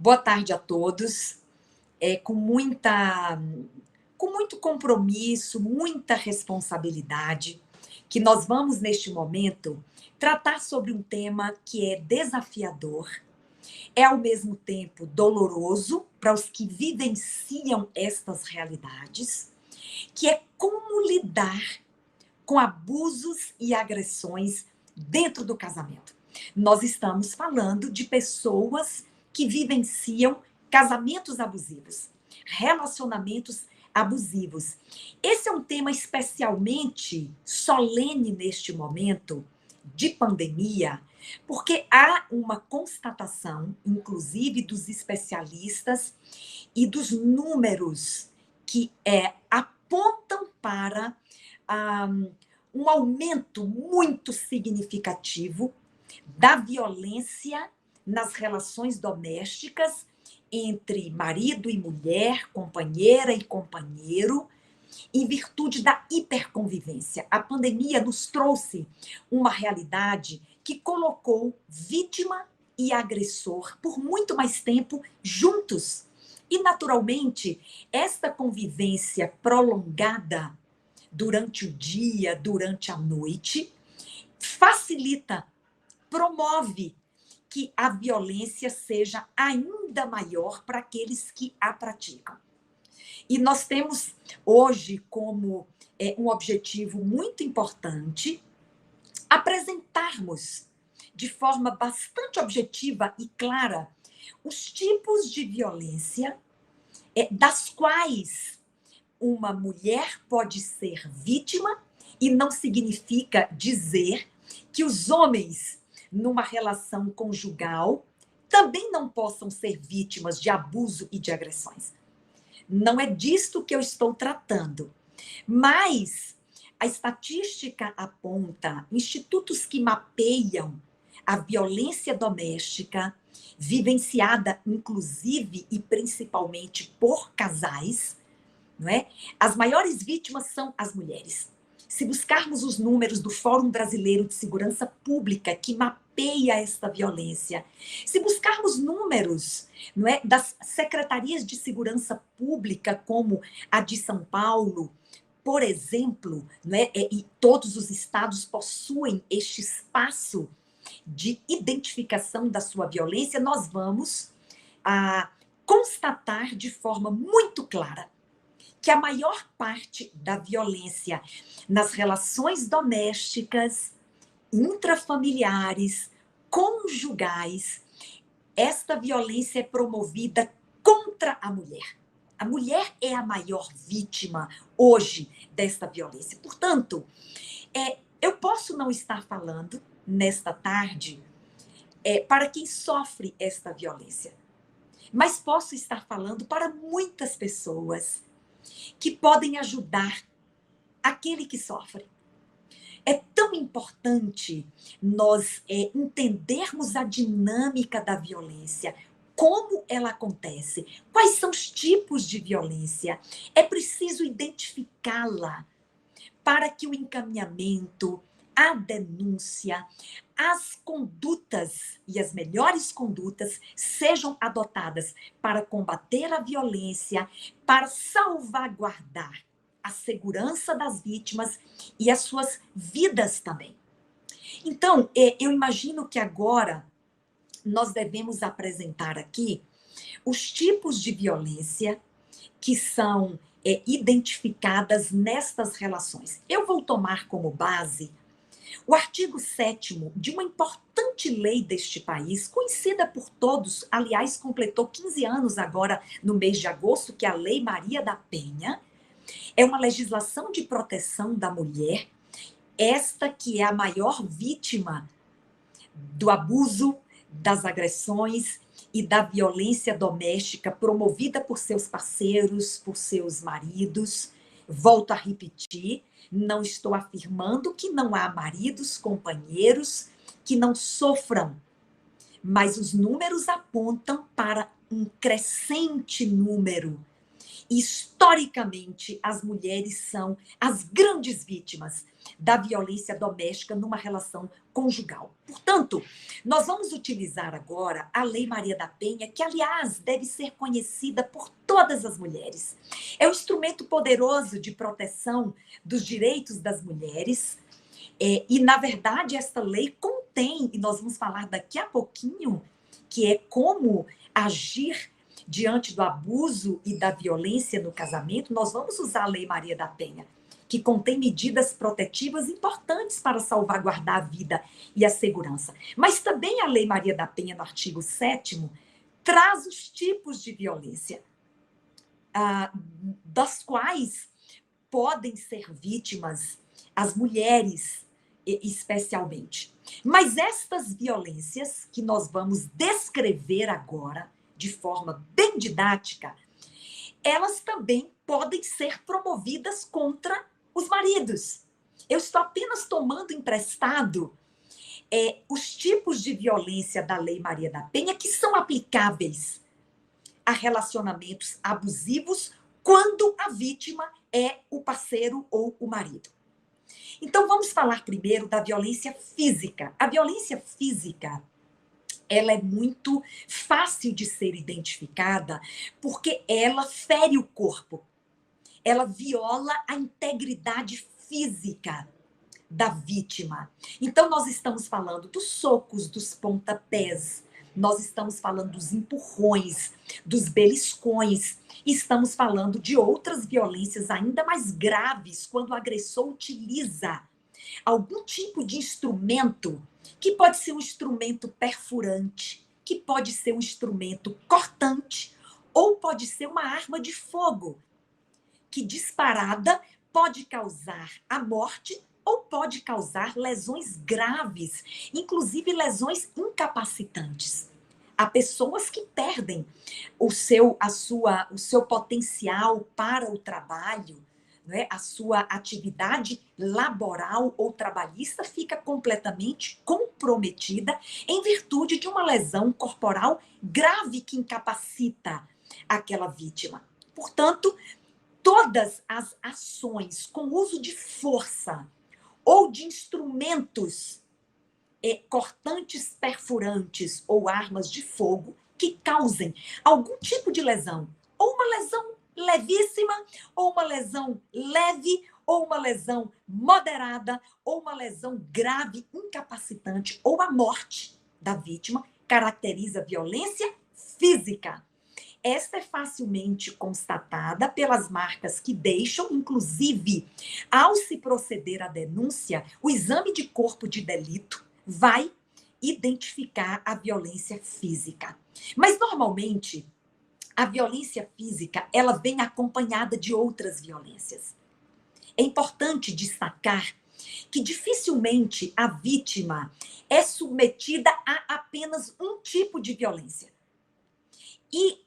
Boa tarde a todos. É com muito compromisso, muita responsabilidade, que nós vamos, neste momento, tratar sobre um tema que é desafiador, é ao mesmo tempo doloroso para os que vivenciam estas realidades, que é como lidar com abusos e agressões dentro do casamento. Nós estamos falando de pessoas que vivenciam casamentos abusivos, relacionamentos abusivos. Esse é um tema especialmente solene neste momento de pandemia, porque há uma constatação, inclusive dos especialistas e dos números que apontam para ah, um aumento muito significativo da violência nas relações domésticas entre marido e mulher, companheira e companheiro, em virtude da hiperconvivência. A pandemia nos trouxe uma realidade que colocou vítima e agressor por muito mais tempo juntos. E, naturalmente, esta convivência prolongada durante o dia, durante a noite, facilita, promove que a violência seja ainda maior para aqueles que a praticam. E nós temos hoje como um objetivo muito importante apresentarmos de forma bastante objetiva e clara os tipos de violência das quais uma mulher pode ser vítima, e não significa dizer que os homens, numa relação conjugal, também não possam ser vítimas de abuso e de agressões. Não é disto que eu estou tratando. Mas a estatística aponta institutos que mapeiam a violência doméstica, vivenciada inclusive e principalmente por casais, não é? As maiores vítimas são as mulheres. Se buscarmos os números do Fórum Brasileiro de Segurança Pública, que mapeia esta violência, se buscarmos números, não é, das secretarias de segurança pública, como a de São Paulo, por exemplo, não é, e todos os estados possuem este espaço de identificação da sua violência, nós vamos constatar de forma muito clara que a maior parte da violência nas relações domésticas, intrafamiliares, conjugais, esta violência é promovida contra a mulher. A mulher é a maior vítima hoje desta violência. Portanto, eu posso não estar falando nesta tarde para quem sofre esta violência, mas posso estar falando para muitas pessoas que podem ajudar aquele que sofre. É tão importante nós entendermos a dinâmica da violência, como ela acontece, quais são os tipos de violência. É preciso identificá-la para que o encaminhamento, a denúncia, as condutas e as melhores condutas sejam adotadas para combater a violência, para salvaguardar a segurança das vítimas e as suas vidas também. Então, eu imagino que agora nós devemos apresentar aqui os tipos de violência que são identificadas nestas relações. Eu vou tomar como base o artigo 7º de uma importante lei deste país, conhecida por todos, aliás, completou 15 anos agora no mês de agosto, que é a Lei Maria da Penha. É uma legislação de proteção da mulher, esta que é a maior vítima do abuso, das agressões e da violência doméstica promovida por seus parceiros, por seus maridos. Volto a repetir, não estou afirmando que não há maridos, companheiros que não sofram, mas os números apontam para um crescente número Historicamente, as mulheres são as grandes vítimas da violência doméstica numa relação conjugal. Portanto, nós vamos utilizar agora a Lei Maria da Penha, que, aliás, deve ser conhecida por todas as mulheres. É um instrumento poderoso de proteção dos direitos das mulheres. E, na verdade, esta lei contém, e nós vamos falar daqui a pouquinho, que é como agir diante do abuso e da violência no casamento. Nós vamos usar a Lei Maria da Penha, que contém medidas protetivas importantes para salvaguardar a vida e a segurança. Mas também a Lei Maria da Penha, no artigo 7º, traz os tipos de violência, das quais podem ser vítimas as mulheres, especialmente. Mas estas violências que nós vamos descrever agora, de forma bem didática, elas também podem ser promovidas contra os maridos. Eu estou apenas tomando emprestado os tipos de violência da Lei Maria da Penha que são aplicáveis a relacionamentos abusivos quando a vítima é o parceiro ou o marido. Então, vamos falar primeiro da violência física. A violência física, ela é muito fácil de ser identificada porque ela fere o corpo. Ela viola a integridade física da vítima. Então, nós estamos falando dos socos, dos pontapés, nós estamos falando dos empurrões, dos beliscões, estamos falando de outras violências ainda mais graves, quando o agressor utiliza algum tipo de instrumento, que pode ser um instrumento perfurante, que pode ser um instrumento cortante, ou pode ser uma arma de fogo, que disparada pode causar a morte ou pode causar lesões graves, inclusive lesões incapacitantes. Há pessoas que perdem o seu potencial para o trabalho, né? A sua atividade laboral ou trabalhista fica completamente comprometida em virtude de uma lesão corporal grave que incapacita aquela vítima. Portanto, todas as ações com uso de força ou de instrumentos cortantes, perfurantes ou armas de fogo que causem algum tipo de lesão, ou uma lesão levíssima, ou uma lesão leve, ou uma lesão moderada, ou uma lesão grave, incapacitante, ou a morte da vítima, caracteriza violência física. Esta é facilmente constatada pelas marcas que deixam, inclusive, ao se proceder à denúncia, o exame de corpo de delito vai identificar a violência física. Mas, normalmente, a violência física, ela vem acompanhada de outras violências. É importante destacar que dificilmente a vítima é submetida a apenas um tipo de violência. E,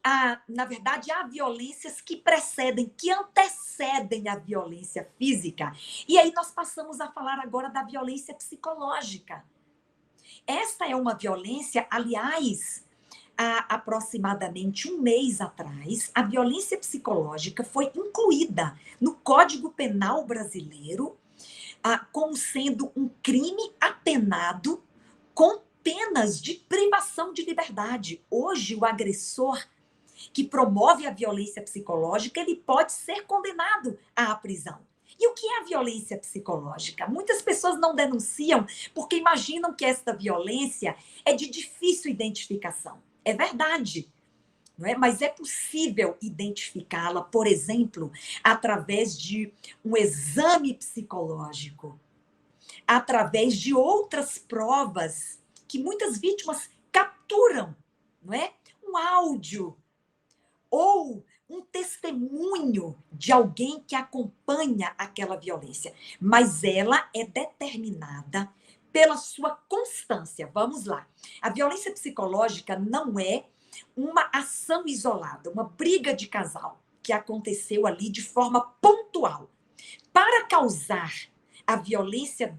na verdade, há violências que precedem, que antecedem a violência física. E aí nós passamos a falar agora da violência psicológica. Esta é uma violência, aliás, há aproximadamente um mês atrás, a violência psicológica foi incluída no Código Penal brasileiro como sendo um crime apenado com penas de privação de liberdade. Hoje, o agressor que promove a violência psicológica, ele pode ser condenado à prisão. E o que é a violência psicológica? Muitas pessoas não denunciam porque imaginam que esta violência é de difícil identificação. É verdade, não é? Mas é possível identificá-la, por exemplo, através de um exame psicológico, através de outras provas que muitas vítimas capturam, não é? Um áudio ou um testemunho de alguém que acompanha aquela violência, mas ela é determinada pela sua constância. Vamos lá. A violência psicológica não é uma ação isolada, uma briga de casal que aconteceu ali de forma pontual. Para causar a violência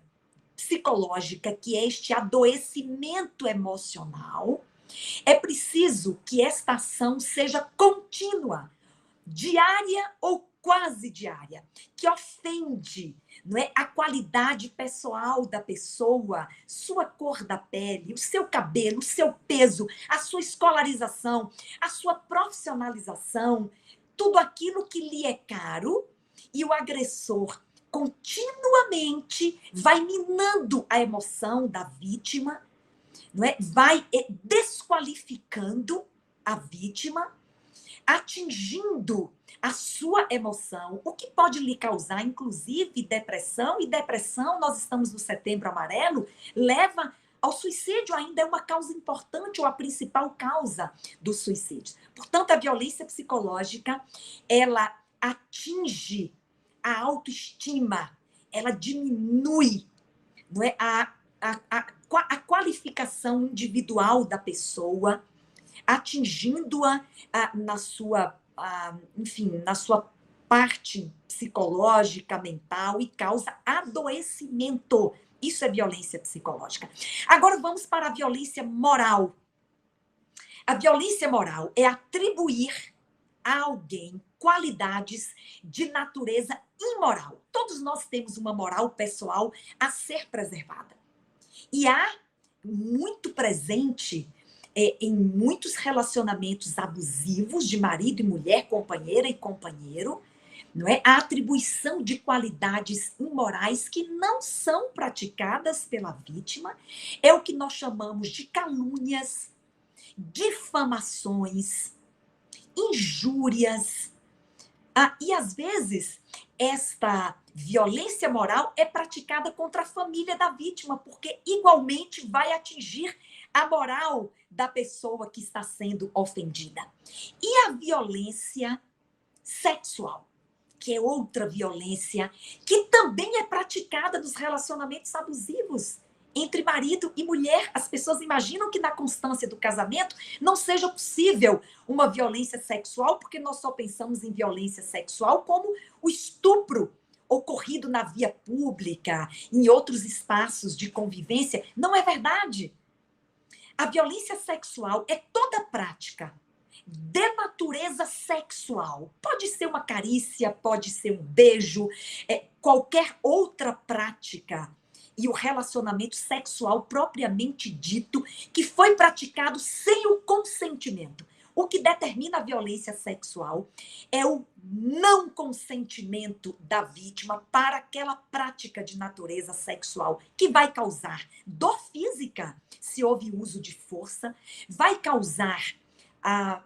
psicológica, que é este adoecimento emocional, é preciso que esta ação seja contínua, diária ou quase diária, que ofende, não é, a qualidade pessoal da pessoa, sua cor da pele, o seu cabelo, o seu peso, a sua escolarização, a sua profissionalização, tudo aquilo que lhe é caro, e o agressor continuamente vai minando a emoção da vítima, não é? Vai desqualificando a vítima, atingindo a sua emoção, o que pode lhe causar, inclusive, depressão, e depressão, nós estamos no Setembro Amarelo, leva ao suicídio, ainda é uma causa importante, ou a principal causa do suicídio. Portanto, a violência psicológica, ela atinge a autoestima, ela diminui, não é, a qualificação individual da pessoa, atingindo-a na sua, enfim, na sua parte psicológica, mental, e causa adoecimento. Isso é violência psicológica. Agora vamos para a violência moral. A violência moral é atribuir a alguém qualidades de natureza imoral. Todos nós temos uma moral pessoal a ser preservada. E há muito presente em muitos relacionamentos abusivos de marido e mulher, companheira e companheiro, não é? A atribuição de qualidades imorais que não são praticadas pela vítima, é o que nós chamamos de calúnias, difamações, injúrias. E às vezes esta violência moral é praticada contra a família da vítima, porque igualmente vai atingir a moral da pessoa que está sendo ofendida. E a violência sexual, que é outra violência que também é praticada nos relacionamentos abusivos entre marido e mulher. As pessoas imaginam que na constância do casamento não seja possível uma violência sexual, porque nós só pensamos em violência sexual como o estupro ocorrido na via pública, em outros espaços de convivência. Não é verdade. A violência sexual é toda prática de natureza sexual. Pode ser uma carícia, pode ser um beijo, qualquer outra prática. E o relacionamento sexual propriamente dito, que foi praticado sem o consentimento. O que determina a violência sexual é o não consentimento da vítima para aquela prática de natureza sexual, que vai causar dor física, se houve uso de força, vai causar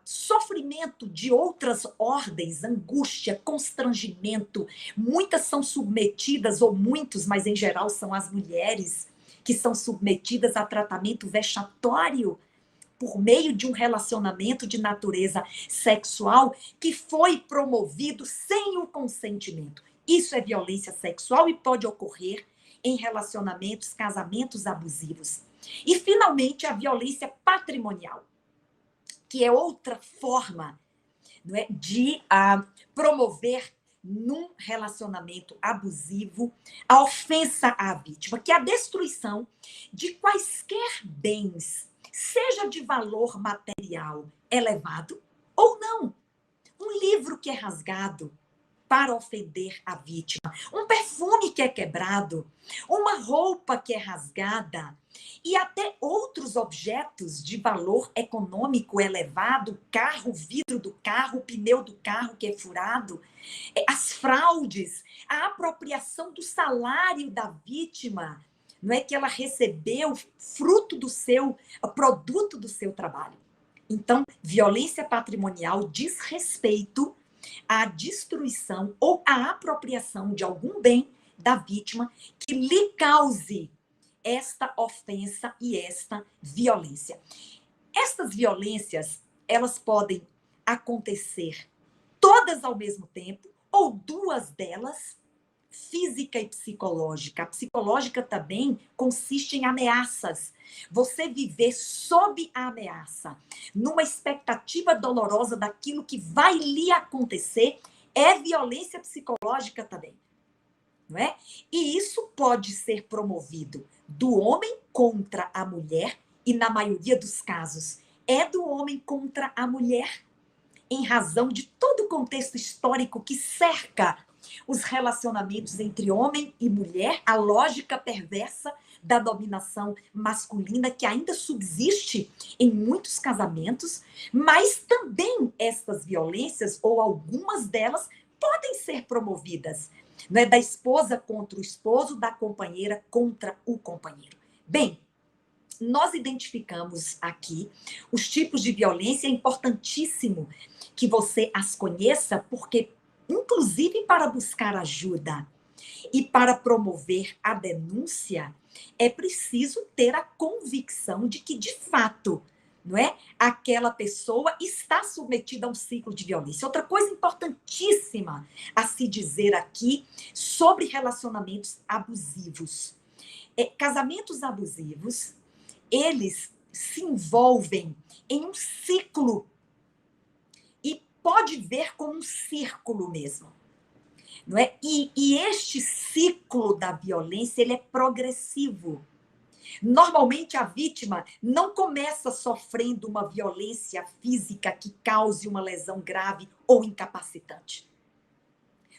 sofrimento de outras ordens, angústia, constrangimento. Muitas são submetidas, ou muitos, mas em geral são as mulheres, que são submetidas a tratamento vexatório por meio de um relacionamento de natureza sexual que foi promovido sem o consentimento. Isso é violência sexual e pode ocorrer em relacionamentos, casamentos abusivos. E, finalmente, a violência patrimonial, que é outra forma, não é, de promover num relacionamento abusivo a ofensa à vítima, que é a destruição de quaisquer bens, seja de valor material elevado ou não. Um livro que é rasgado para ofender a vítima, um perfume que é quebrado, uma roupa que é rasgada, e até outros objetos de valor econômico elevado, carro, vidro do carro, pneu do carro que é furado, as fraudes, a apropriação do salário da vítima, não é, que ela recebeu fruto do seu, produto do seu trabalho. Então, violência patrimonial diz respeito à destruição ou à apropriação de algum bem da vítima que lhe cause esta ofensa e esta violência. Estas violências, elas podem acontecer todas ao mesmo tempo, ou duas delas, física e psicológica. A psicológica também consiste em ameaças. Você viver sob a ameaça, numa expectativa dolorosa daquilo que vai lhe acontecer, é violência psicológica também. Não é? E isso pode ser promovido do homem contra a mulher, e na maioria dos casos é do homem contra a mulher, em razão de todo o contexto histórico que cerca os relacionamentos entre homem e mulher, a lógica perversa da dominação masculina que ainda subsiste em muitos casamentos, mas também estas violências, ou algumas delas, podem ser promovidas, não é? Da esposa contra o esposo, da companheira contra o companheiro. Bem, nós identificamos aqui os tipos de violência. É importantíssimo que você as conheça, porque, inclusive, para buscar ajuda e para promover a denúncia, é preciso ter a convicção de que, de fato, não é? Aquela pessoa está submetida a um ciclo de violência. Outra coisa importantíssima a se dizer aqui sobre relacionamentos abusivos. Casamentos abusivos, eles se envolvem em um ciclo e pode ver como um círculo mesmo, não é? E este ciclo da violência, ele é progressivo. Normalmente a vítima não começa sofrendo uma violência física que cause uma lesão grave ou incapacitante.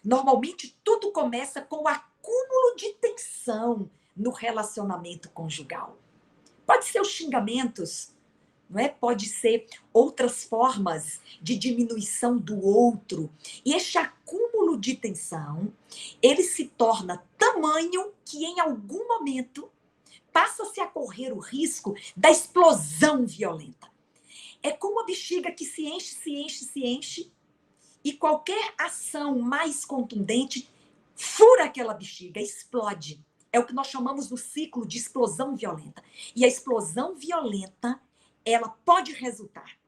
Normalmente tudo começa com o acúmulo de tensão no relacionamento conjugal. Pode ser os xingamentos, não é? Pode ser outras formas de diminuição do outro. E este acúmulo de tensão, ele se torna tamanho que em algum momento passa-se a correr o risco da explosão violenta. É como a bexiga que se enche, se enche, se enche, e qualquer ação mais contundente fura aquela bexiga, explode. É o que nós chamamos do ciclo de explosão violenta. E a explosão violenta, ela pode resultar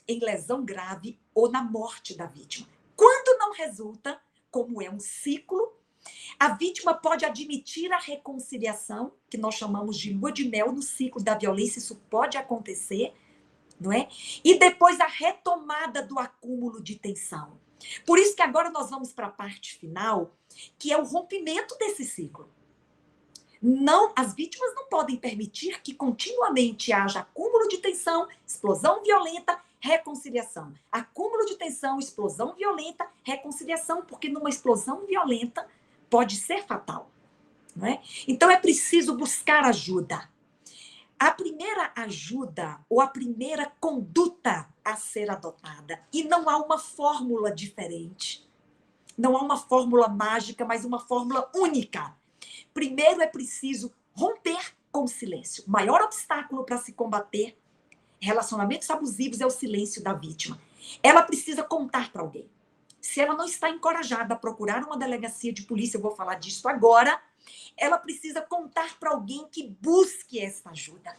em lesão grave ou na morte da vítima. Quando não resulta, como é um ciclo, a vítima pode admitir a reconciliação, que nós chamamos de lua de mel no ciclo da violência, isso pode acontecer, não é? E depois a retomada do acúmulo de tensão. Por isso que agora nós vamos para a parte final, que é o rompimento desse ciclo. Não, as vítimas não podem permitir que continuamente haja acúmulo de tensão, explosão violenta, reconciliação. Acúmulo de tensão, explosão violenta, reconciliação, porque numa explosão violenta pode ser fatal, não é? Então é preciso buscar ajuda. A primeira ajuda ou a primeira conduta a ser adotada, e não há uma fórmula diferente, não há uma fórmula mágica, mas uma fórmula única. Primeiro é preciso romper com o silêncio. O maior obstáculo para se combater relacionamentos abusivos é o silêncio da vítima. Ela precisa contar para alguém. Se ela não está encorajada a procurar uma delegacia de polícia, eu vou falar disso agora, ela precisa contar para alguém que busque essa ajuda.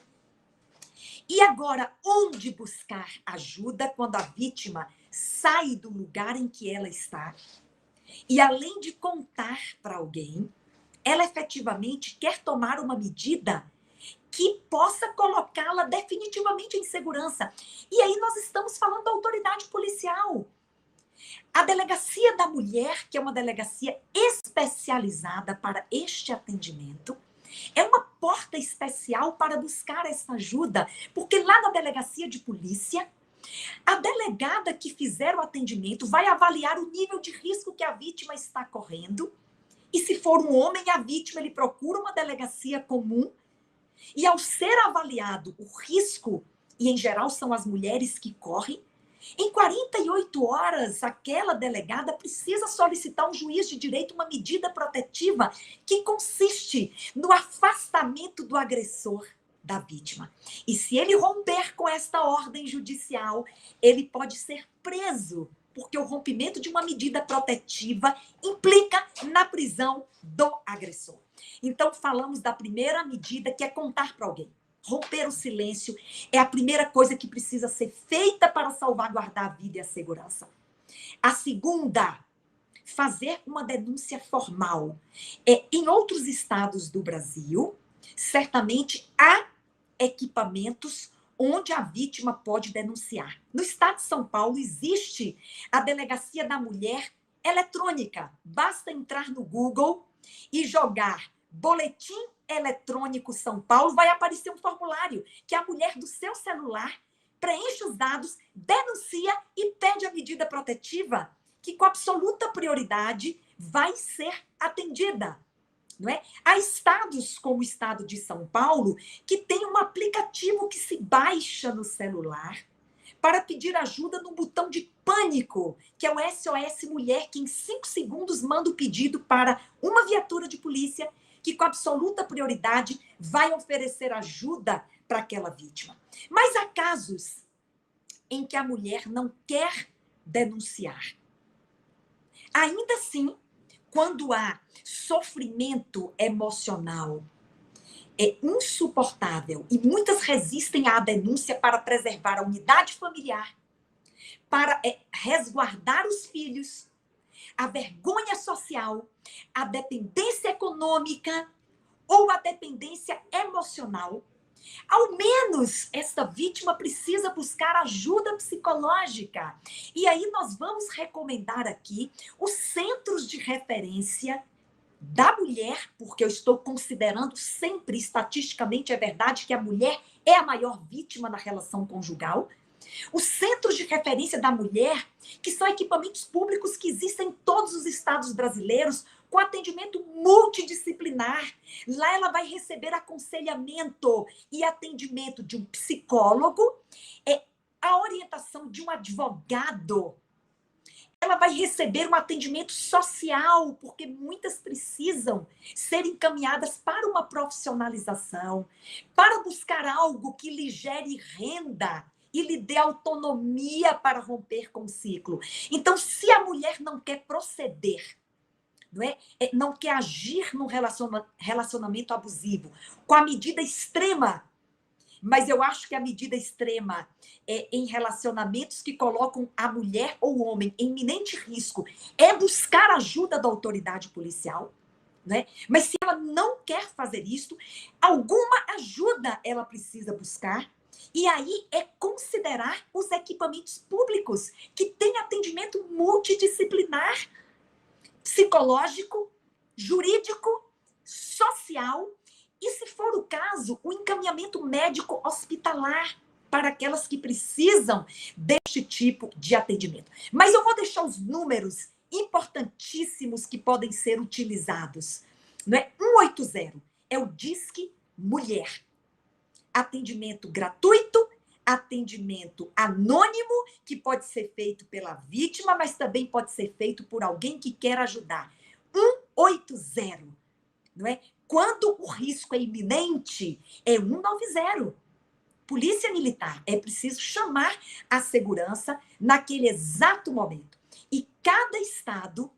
E agora, onde buscar ajuda quando a vítima sai do lugar em que ela está? E além de contar para alguém, ela efetivamente quer tomar uma medida que possa colocá-la definitivamente em segurança. E aí nós estamos falando da autoridade policial. A Delegacia da Mulher, que é uma delegacia especializada para este atendimento, é uma porta especial para buscar essa ajuda, porque lá na delegacia de polícia, a delegada que fizer o atendimento vai avaliar o nível de risco que a vítima está correndo. E se for um homem, a vítima, ele procura uma delegacia comum. E ao ser avaliado o risco, e em geral são as mulheres que correm, em 48 horas, aquela delegada precisa solicitar um juiz de direito uma medida protetiva que consiste no afastamento do agressor da vítima. E se ele romper com esta ordem judicial, ele pode ser preso, porque o rompimento de uma medida protetiva implica na prisão do agressor. Então, falamos da primeira medida, que é contar para alguém. Romper o silêncio é a primeira coisa que precisa ser feita para salvaguardar a vida e a segurança. A segunda, fazer uma denúncia formal. Em outros estados do Brasil, certamente há equipamentos onde a vítima pode denunciar. No estado de São Paulo existe a Delegacia da Mulher eletrônica. Basta entrar no Google e jogar Boletim Eletrônico São Paulo, vai aparecer um formulário que a mulher do seu celular preenche os dados, denuncia e pede a medida protetiva, que com absoluta prioridade vai ser atendida. Não é? Há estados como o estado de São Paulo que tem um aplicativo que se baixa no celular para pedir ajuda no botão de pânico, que é o SOS Mulher, que em 5 segundos manda o pedido para uma viatura de polícia que com absoluta prioridade vai oferecer ajuda para aquela vítima. Mas há casos em que a mulher não quer denunciar. Ainda assim, quando há sofrimento emocional insuportável e muitas resistem à denúncia para preservar a unidade familiar, para resguardar os filhos, a vergonha social, a dependência econômica ou a dependência emocional, ao menos esta vítima precisa buscar ajuda psicológica. E aí nós vamos recomendar aqui os centros de referência da mulher, porque eu estou considerando sempre, estatisticamente, é verdade que a mulher é a maior vítima na relação conjugal. Os centros de referência da mulher, que são equipamentos públicos que existem em todos os estados brasileiros, com atendimento multidisciplinar. Lá ela vai receber aconselhamento e atendimento de um psicólogo, a orientação de um advogado. Ela vai receber um atendimento social, porque muitas precisam ser encaminhadas para uma profissionalização, para buscar algo que lhe gere renda e lhe dê autonomia para romper com o ciclo. Então, se a mulher não quer proceder, não quer agir num relacionamento abusivo, com a medida extrema, mas eu acho que a medida extrema em relacionamentos que colocam a mulher ou o homem em iminente risco é buscar ajuda da autoridade policial, né? Mas se ela não quer fazer isso, alguma ajuda ela precisa buscar. E aí é considerar os equipamentos públicos que têm atendimento multidisciplinar, psicológico, jurídico, social e, se for o caso, o encaminhamento médico hospitalar para aquelas que precisam deste tipo de atendimento. Mas eu vou deixar os números importantíssimos que podem ser utilizados. Não é? 180 é o Disque Mulher. Atendimento gratuito, atendimento anônimo, que pode ser feito pela vítima, mas também pode ser feito por alguém que quer ajudar. 180, não é? Quando o risco é iminente, é 190. Polícia Militar, é preciso chamar a segurança naquele exato momento. E cada estado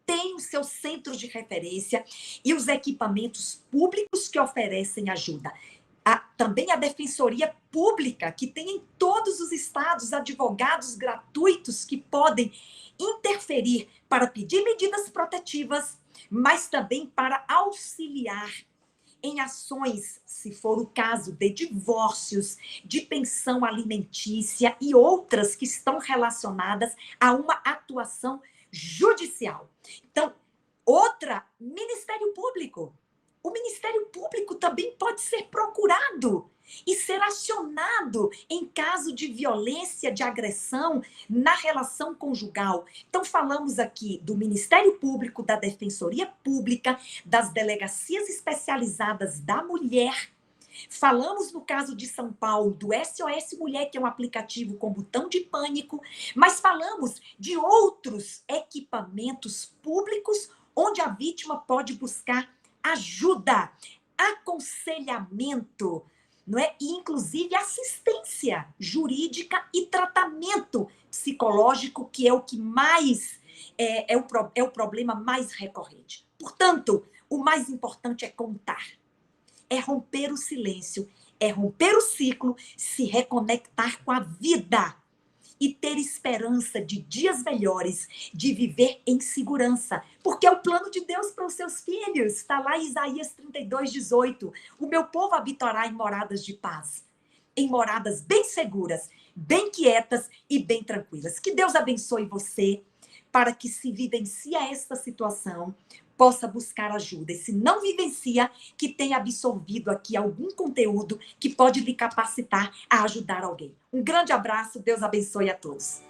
tem os seus centros de referência e os equipamentos públicos que oferecem ajuda. Também a Defensoria Pública, que tem em todos os estados advogados gratuitos que podem interferir para pedir medidas protetivas, mas também para auxiliar em ações, se for o caso, de divórcios, de pensão alimentícia e outras que estão relacionadas a uma atuação judicial. Então, outra, Ministério Público. O Ministério Público também pode ser procurado e ser acionado em caso de violência, de agressão na relação conjugal. Então, falamos aqui do Ministério Público, da Defensoria Pública, das delegacias especializadas da mulher. Falamos, no caso de São Paulo, do SOS Mulher, que é um aplicativo com botão de pânico, mas falamos de outros equipamentos públicos onde a vítima pode buscar ajuda, aconselhamento, não é? E, inclusive, assistência jurídica e tratamento psicológico, que é o que mais é o problema mais recorrente. Portanto, o mais importante é contar, é romper o silêncio, é romper o ciclo, se reconectar com a vida e ter esperança de dias melhores, de viver em segurança. Porque é o plano de Deus para os seus filhos. Está lá em Isaías 32:18. O meu povo habitará em moradas de paz, em moradas bem seguras, bem quietas e bem tranquilas. Que Deus abençoe você para que se vivencie esta situação possa buscar ajuda. E se não vivencia, que tenha absorvido aqui algum conteúdo que pode lhe capacitar a ajudar alguém. Um grande abraço, Deus abençoe a todos.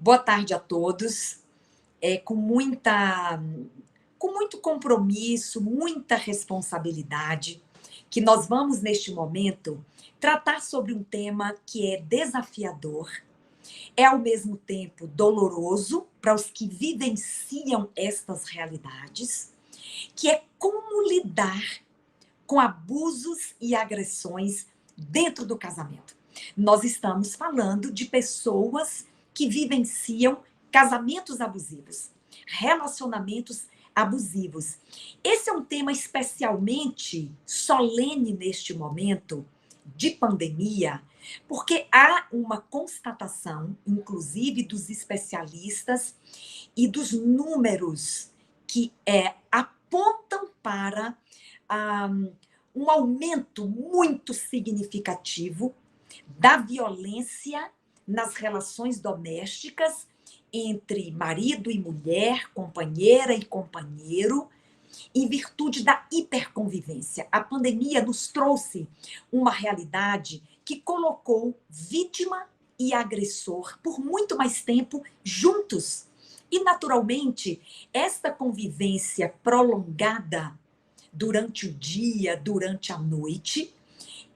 Boa tarde a todos. Com muito compromisso, muita responsabilidade, que nós vamos, neste momento, tratar sobre um tema que é desafiador, é ao mesmo tempo doloroso para os que vivenciam estas realidades, que é como lidar com abusos e agressões dentro do casamento. Nós estamos falando de pessoas que vivenciam casamentos abusivos, relacionamentos abusivos. Esse é um tema especialmente solene neste momento de pandemia, porque há uma constatação, inclusive dos especialistas e dos números que apontam para ah, um aumento muito significativo da violência nas relações domésticas entre marido e mulher, companheira e companheiro, em virtude da hiperconvivência. A pandemia nos trouxe uma realidade que colocou vítima e agressor por muito mais tempo juntos. E, naturalmente, esta convivência prolongada durante o dia, durante a noite,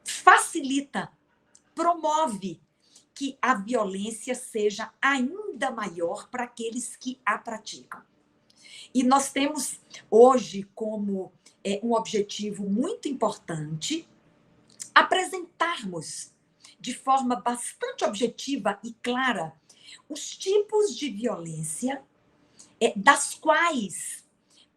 facilita, promove que a violência seja ainda maior para aqueles que a praticam. E nós temos hoje como um objetivo muito importante apresentarmos de forma bastante objetiva e clara os tipos de violência das quais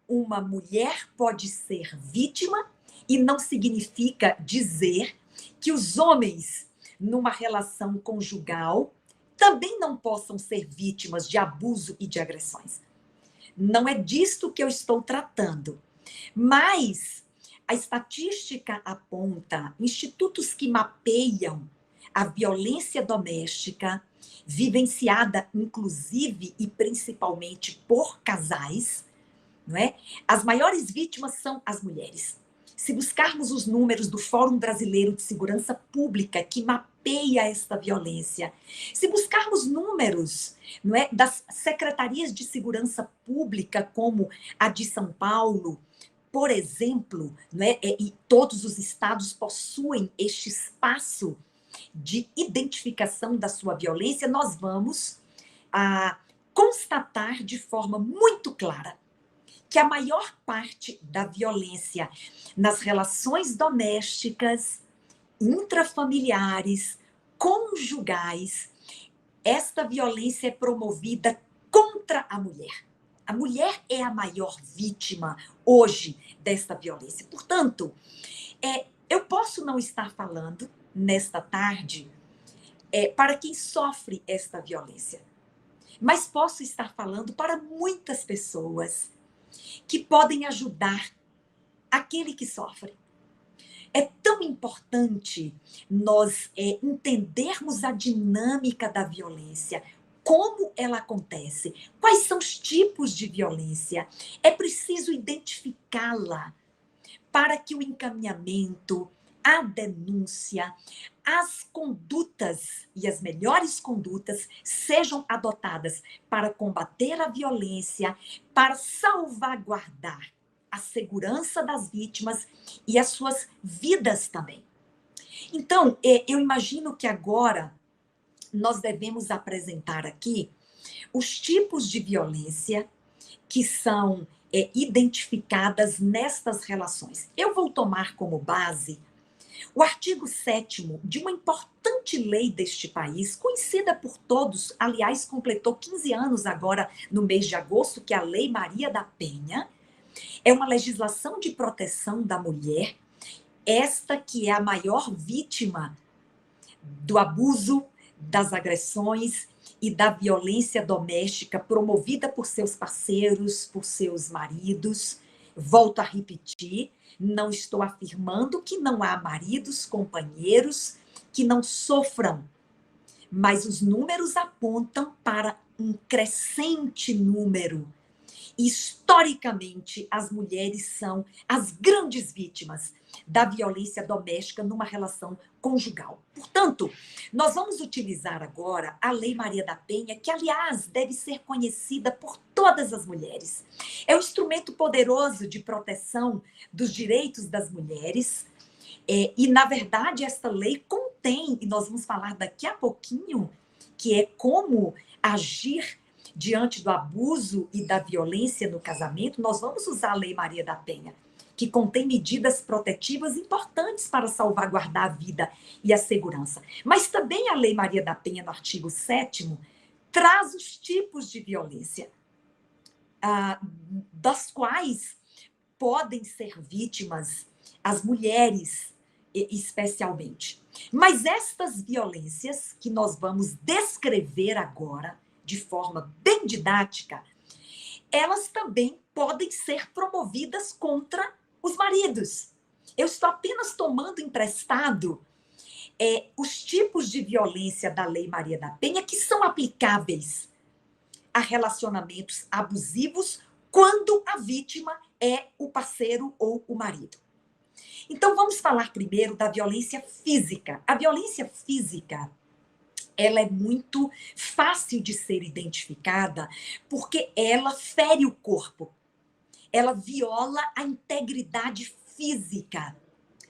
uma mulher pode ser vítima, e não significa dizer que os homens, numa relação conjugal, também não possam ser vítimas de abuso e de agressões. Não é disto que eu estou tratando. Mas a estatística aponta institutos que mapeiam a violência doméstica, vivenciada inclusive e principalmente por casais, não é? As maiores vítimas são as mulheres. Se buscarmos os números do Fórum Brasileiro de Segurança Pública, que mapeia esta violência, se buscarmos números, não é, das secretarias de segurança pública, como a de São Paulo, por exemplo, não é, e todos os estados possuem este espaço de identificação da sua violência, nós vamos constatar de forma muito clara que a maior parte da violência nas relações domésticas, intrafamiliares, conjugais, esta violência é promovida contra a mulher. A mulher é a maior vítima hoje desta violência. Portanto, eu posso não estar falando nesta tarde para quem sofre esta violência, mas posso estar falando para muitas pessoas que podem ajudar aquele que sofre. É tão importante nós entendermos a dinâmica da violência, como ela acontece, quais são os tipos de violência. É preciso identificá-la para que o encaminhamento, a denúncia, as condutas e as melhores condutas sejam adotadas para combater a violência, para salvaguardar a segurança das vítimas e as suas vidas também. Então, eu imagino que agora nós devemos apresentar aqui os tipos de violência que são identificadas nestas relações. Eu vou tomar como base o artigo 7º de uma importante lei deste país, conhecida por todos, aliás, completou 15 anos agora no mês de agosto, que é a Lei Maria da Penha. É uma legislação de proteção da mulher, esta que é a maior vítima do abuso, das agressões e da violência doméstica promovida por seus parceiros, por seus maridos. Volto a repetir, não estou afirmando que não há maridos, companheiros que não sofram, mas os números apontam para um crescente número Historicamente, as mulheres são as grandes vítimas da violência doméstica numa relação conjugal. Portanto, nós vamos utilizar agora a Lei Maria da Penha, que, aliás, deve ser conhecida por todas as mulheres. É um instrumento poderoso de proteção dos direitos das mulheres. E, na verdade, esta lei contém, e nós vamos falar daqui a pouquinho, que é como agir diante do abuso e da violência no casamento. Nós vamos usar a Lei Maria da Penha, que contém medidas protetivas importantes para salvaguardar a vida e a segurança. Mas também a Lei Maria da Penha, no artigo 7º, traz os tipos de violência, das quais podem ser vítimas as mulheres, especialmente. Mas estas violências que nós vamos descrever agora, de forma bem didática, elas também podem ser promovidas contra os maridos. Eu estou apenas tomando emprestado os tipos de violência da Lei Maria da Penha que são aplicáveis a relacionamentos abusivos quando a vítima é o parceiro ou o marido. Então, vamos falar primeiro da violência física. A violência física, ela é muito fácil de ser identificada porque ela fere o corpo. Ela viola a integridade física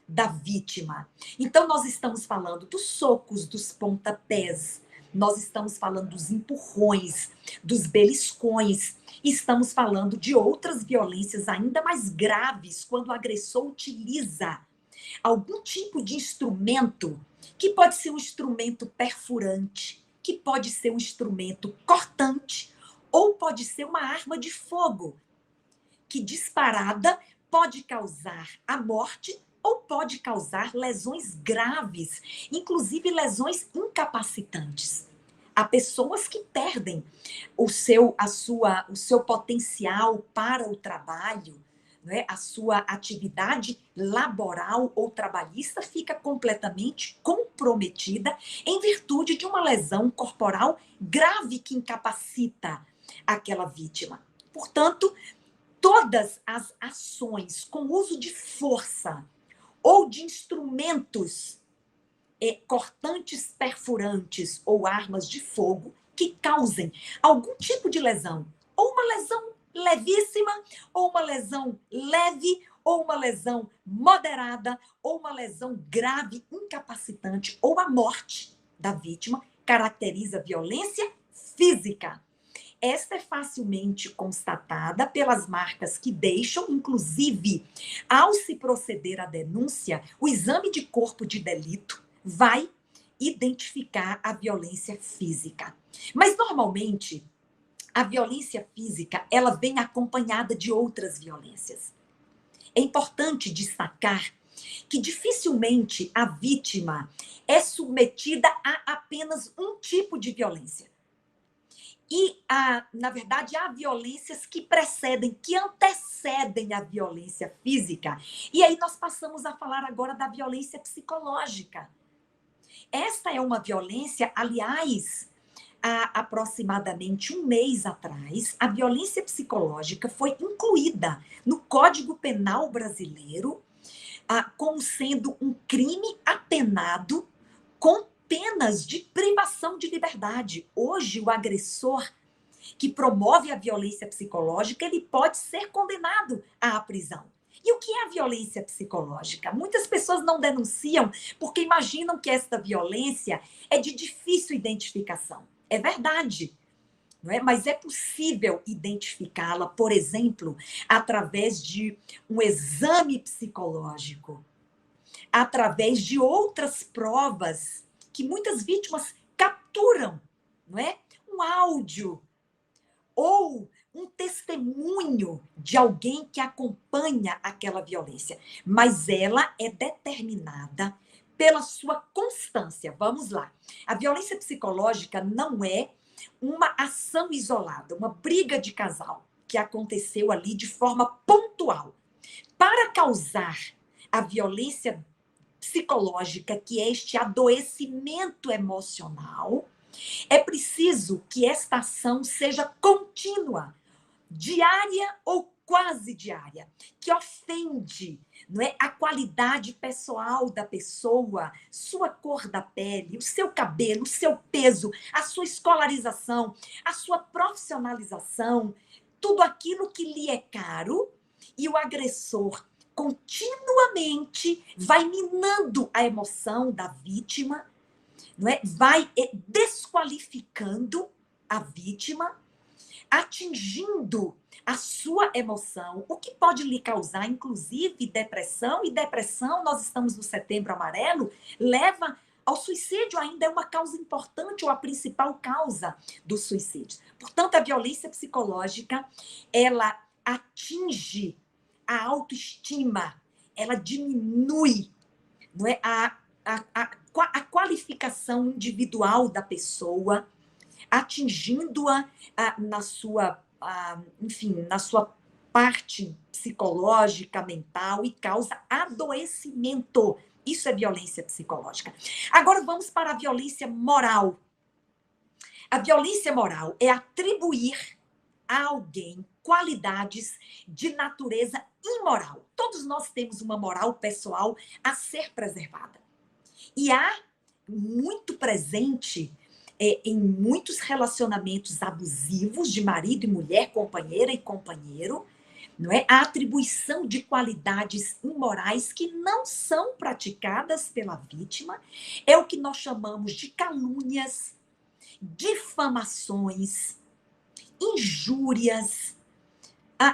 da vítima. Então, nós estamos falando dos socos, dos pontapés, nós estamos falando dos empurrões, dos beliscões, estamos falando de outras violências ainda mais graves, quando o agressor utiliza algum tipo de instrumento, que pode ser um instrumento perfurante, que pode ser um instrumento cortante, ou pode ser uma arma de fogo, que disparada pode causar a morte ou pode causar lesões graves, inclusive lesões incapacitantes. Há pessoas que perdem o seu potencial para o trabalho, né? A sua atividade laboral ou trabalhista fica completamente comprometida em virtude de uma lesão corporal grave que incapacita aquela vítima. Portanto, todas as ações com uso de força ou de instrumentos cortantes, perfurantes ou armas de fogo que causem algum tipo de lesão, ou uma lesão levíssima, ou uma lesão leve, ou uma lesão moderada, ou uma lesão grave, incapacitante, ou a morte da vítima, caracteriza violência física. Esta é facilmente constatada pelas marcas que deixam, inclusive, ao se proceder à denúncia, o exame de corpo de delito vai identificar a violência física. Mas, normalmente, a violência física, ela vem acompanhada de outras violências. É importante destacar que dificilmente a vítima é submetida a apenas um tipo de violência. E, na verdade, há violências que precedem, que antecedem a violência física. E aí nós passamos a falar agora da violência psicológica. Esta é uma violência, aliás, há aproximadamente um mês atrás, a violência psicológica foi incluída no Código Penal brasileiro como sendo um crime apenado com penas de privação de liberdade. Hoje, o agressor que promove a violência psicológica, ele pode ser condenado à prisão. E o que é a violência psicológica? Muitas pessoas não denunciam porque imaginam que esta violência é de difícil identificação. É verdade, não é? Mas é possível identificá-la, por exemplo, através de um exame psicológico, através de outras provas que muitas vítimas capturam, não é? Um áudio ou um testemunho de alguém que acompanha aquela violência, mas ela é determinada pela sua constância. Vamos lá. A violência psicológica não é uma ação isolada, uma briga de casal que aconteceu ali de forma pontual. Para causar a violência psicológica, que é este adoecimento emocional, é preciso que esta ação seja contínua, diária ou quase diária, que ofende, não é, a qualidade pessoal da pessoa, sua cor da pele, o seu cabelo, o seu peso, a sua escolarização, a sua profissionalização, tudo aquilo que lhe é caro, e o agressor continuamente vai minando a emoção da vítima, não é? Vai desqualificando a vítima, atingindo a sua emoção, o que pode lhe causar, inclusive, depressão, e depressão, nós estamos no Setembro Amarelo, leva ao suicídio, ainda é uma causa importante, ou a principal causa do suicídio. Portanto, a violência psicológica, ela atinge a autoestima, ela diminui, não é, a qualificação individual da pessoa, atingindo-a na sua, enfim, na sua parte psicológica, mental, e causa adoecimento. Isso é violência psicológica. Agora vamos para a violência moral. A violência moral é atribuir a alguém qualidades de natureza imoral. Todos nós temos uma moral pessoal a ser preservada. E há muito presente em muitos relacionamentos abusivos de marido e mulher, companheira e companheiro, não é? A atribuição de qualidades imorais que não são praticadas pela vítima, é o que nós chamamos de calúnias, difamações, injúrias.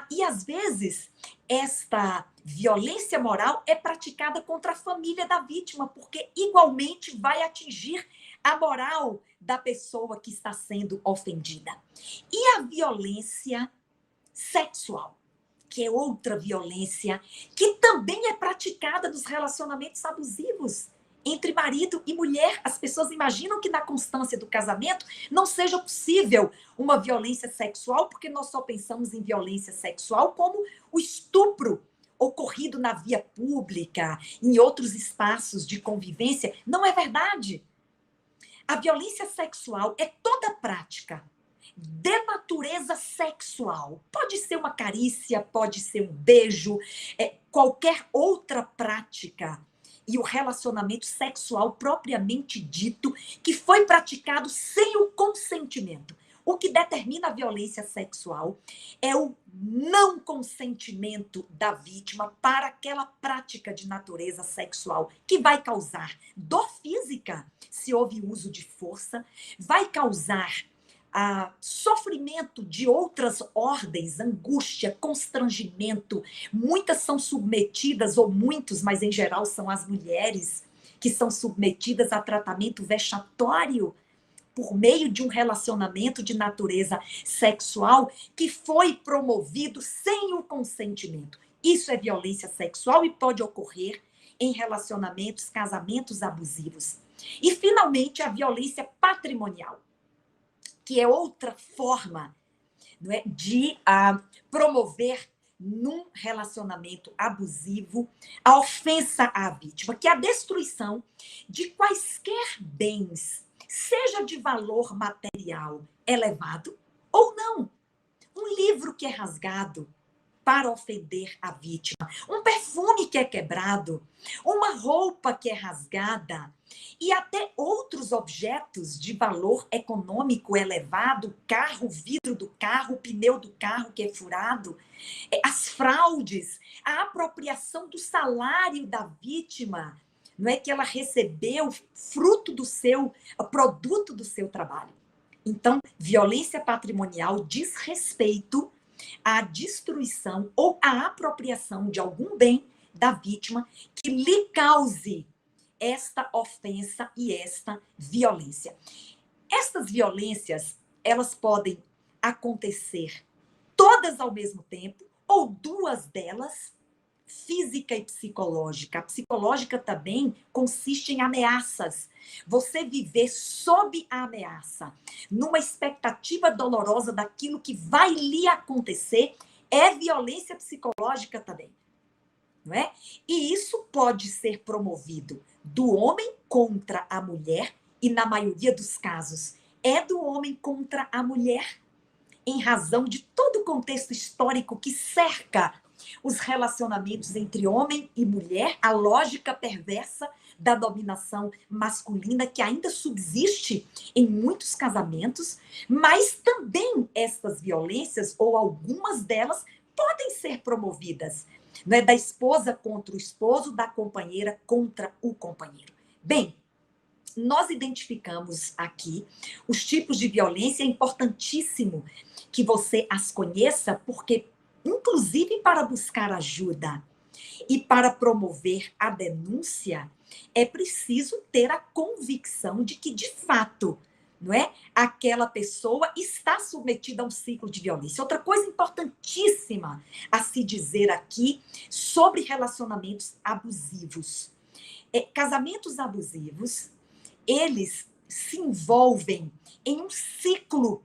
E às vezes esta violência moral é praticada contra a família da vítima, porque igualmente vai atingir a moral da pessoa que está sendo ofendida. E a violência sexual, que é outra violência que também é praticada nos relacionamentos abusivos entre marido e mulher. As pessoas imaginam que na constância do casamento não seja possível uma violência sexual, porque nós só pensamos em violência sexual como o estupro ocorrido na via pública, em outros espaços de convivência. Não é verdade. A violência sexual é toda prática de natureza sexual. Pode ser uma carícia, pode ser um beijo, qualquer outra prática. E o relacionamento sexual propriamente dito, que foi praticado sem o consentimento. O que determina a violência sexual é o não consentimento da vítima para aquela prática de natureza sexual, que vai causar dor física, se houve uso de força, vai causar sofrimento de outras ordens, angústia, constrangimento. Muitas são submetidas, ou muitos, mas em geral são as mulheres, que são submetidas a tratamento vexatório por meio de um relacionamento de natureza sexual que foi promovido sem o consentimento. Isso é violência sexual e pode ocorrer em relacionamentos, casamentos abusivos. E, finalmente, a violência patrimonial, que é outra forma, não é, de promover num relacionamento abusivo a ofensa à vítima, que é a destruição de quaisquer bens, seja de valor material elevado ou não. Um livro que é rasgado para ofender a vítima, um perfume que é quebrado, uma roupa que é rasgada, e até outros objetos de valor econômico elevado, carro, vidro do carro, pneu do carro que é furado, as fraudes, a apropriação do salário da vítima, não é, que ela recebeu fruto do seu, produto do seu trabalho. Então, violência patrimonial diz respeito à destruição ou à apropriação de algum bem da vítima que lhe cause esta ofensa e esta violência. Estas violências, elas podem acontecer todas ao mesmo tempo, ou duas delas, física e psicológica. A psicológica também consiste em ameaças. Você viver sob a ameaça, numa expectativa dolorosa daquilo que vai lhe acontecer, é violência psicológica também. Não é? E isso pode ser promovido do homem contra a mulher, e na maioria dos casos é do homem contra a mulher, em razão de todo o contexto histórico que cerca os relacionamentos entre homem e mulher, a lógica perversa da dominação masculina que ainda subsiste em muitos casamentos, mas também estas violências, ou algumas delas, podem ser promovidas, não é? Da esposa contra o esposo, da companheira contra o companheiro. Bem, nós identificamos aqui os tipos de violência. É importantíssimo que você as conheça, porque, inclusive, para buscar ajuda e para promover a denúncia, é preciso ter a convicção de que, de fato, não é? Aquela pessoa está submetida a um ciclo de violência. Outra coisa importantíssima a se dizer aqui sobre relacionamentos abusivos. Casamentos abusivos, eles se envolvem em um ciclo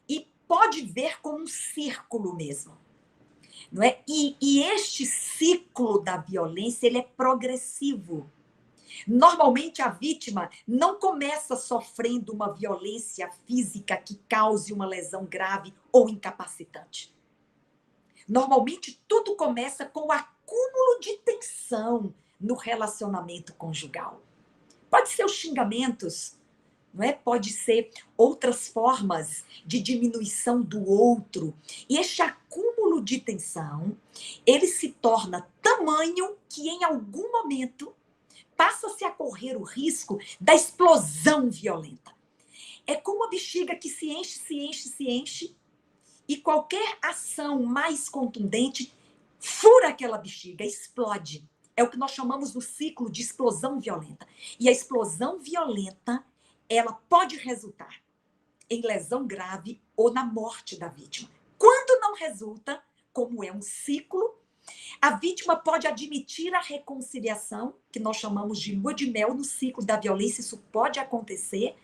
e pode ver como um círculo mesmo, não é? E este ciclo da violência, ele é progressivo. Normalmente a vítima não começa sofrendo uma violência física que cause uma lesão grave ou incapacitante. Normalmente tudo começa com o acúmulo de tensão no relacionamento conjugal. Pode ser os xingamentos, não é? Pode ser outras formas de diminuição do outro. E este acúmulo de tensão, ele se torna tamanho que em algum momento passa-se a correr o risco da explosão violenta. É como a bexiga que se enche, se enche, se enche, e qualquer ação mais contundente fura aquela bexiga, explode. É o que nós chamamos do ciclo de explosão violenta. E a explosão violenta, ela pode resultar em lesão grave ou na morte da vítima. Quando não resulta, como é um ciclo, a vítima pode admitir a reconciliação, que nós chamamos de lua de mel no ciclo da violência, isso pode acontecer,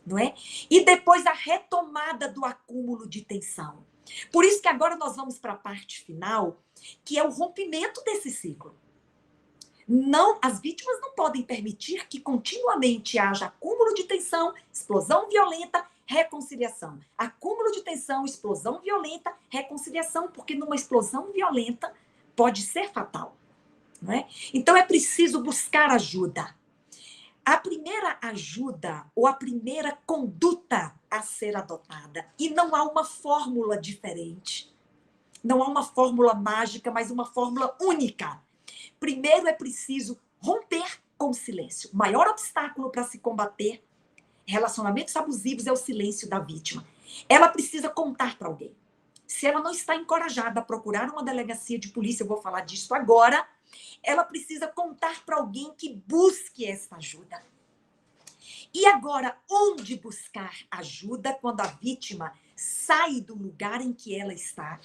não é? E depois a retomada do acúmulo de tensão. Por isso que agora nós vamos para a parte final, que é o rompimento desse ciclo. Não, as vítimas não podem permitir que continuamente haja acúmulo de tensão, explosão violenta, reconciliação. Acúmulo de tensão, explosão violenta, reconciliação, porque numa explosão violenta pode ser fatal, não é? Então é preciso buscar ajuda. A primeira ajuda ou a primeira conduta a ser adotada, e não há uma fórmula diferente, não há uma fórmula mágica, mas uma fórmula única. Primeiro é preciso romper com o silêncio. O maior obstáculo para se combater relacionamentos abusivos é o silêncio da vítima. Ela precisa contar para alguém. Se ela não está encorajada a procurar uma delegacia de polícia, eu vou falar disso agora, ela precisa contar para alguém que busque essa ajuda. E agora, onde buscar ajuda quando a vítima sai do lugar em que ela está?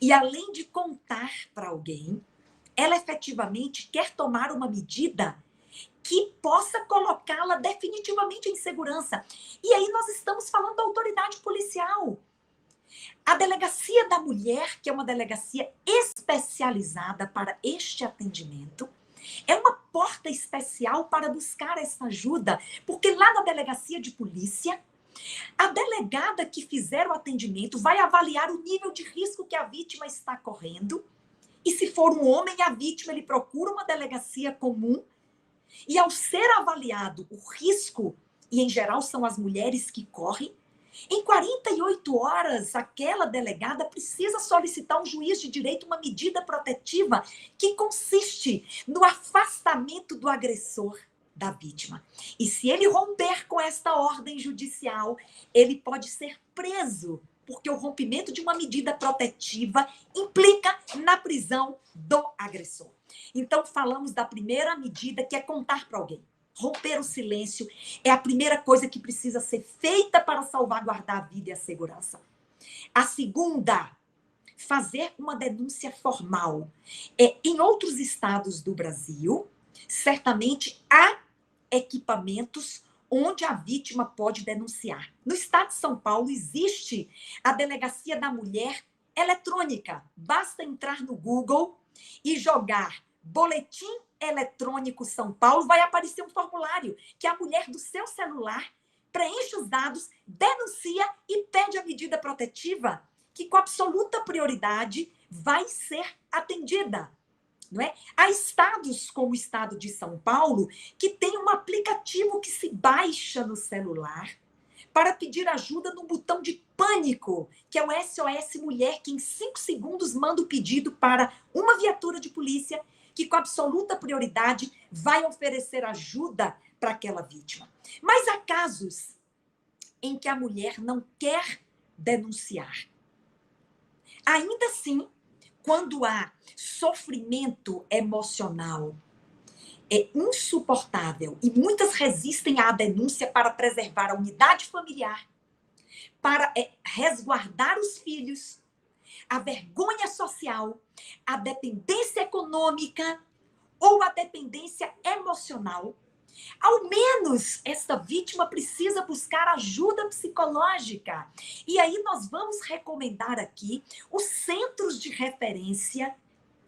E além de contar para alguém, ela efetivamente quer tomar uma medida que possa colocá-la definitivamente em segurança. E aí nós estamos falando da autoridade policial. A Delegacia da Mulher, que é uma delegacia especializada para este atendimento, é uma porta especial para buscar essa ajuda, porque lá na delegacia de polícia, a delegada que fizer o atendimento vai avaliar o nível de risco que a vítima está correndo. E se for um homem, a vítima, ele procura uma delegacia comum. E ao ser avaliado o risco, e em geral são as mulheres que correm, em 48 horas, aquela delegada precisa solicitar um juiz de direito uma medida protetiva que consiste no afastamento do agressor da vítima. E se ele romper com esta ordem judicial, ele pode ser preso, porque o rompimento de uma medida protetiva implica na prisão do agressor. Então, falamos da primeira medida, que é contar para alguém. Romper o silêncio é a primeira coisa que precisa ser feita para salvaguardar a vida e a segurança. A segunda, fazer uma denúncia formal. Em outros estados do Brasil, certamente há equipamentos onde a vítima pode denunciar. No estado de São Paulo existe a Delegacia da Mulher eletrônica. Basta entrar no Google e jogar Boletim Eletrônico São Paulo, vai aparecer um formulário que a mulher do seu celular preenche os dados, denuncia e pede a medida protetiva, que com absoluta prioridade vai ser atendida. Não é? Há estados como o estado de São Paulo que tem um aplicativo que se baixa no celular para pedir ajuda no botão de pânico, que é o SOS Mulher, que em 5 segundos manda o pedido para uma viatura de polícia que com absoluta prioridade vai oferecer ajuda para aquela vítima. Mas há casos em que a mulher não quer denunciar. Ainda assim, quando há sofrimento emocional insuportável e muitas resistem à denúncia para preservar a unidade familiar, para resguardar os filhos, a vergonha social, a dependência econômica ou a dependência emocional, ao menos esta vítima precisa buscar ajuda psicológica. E aí nós vamos recomendar aqui os centros de referência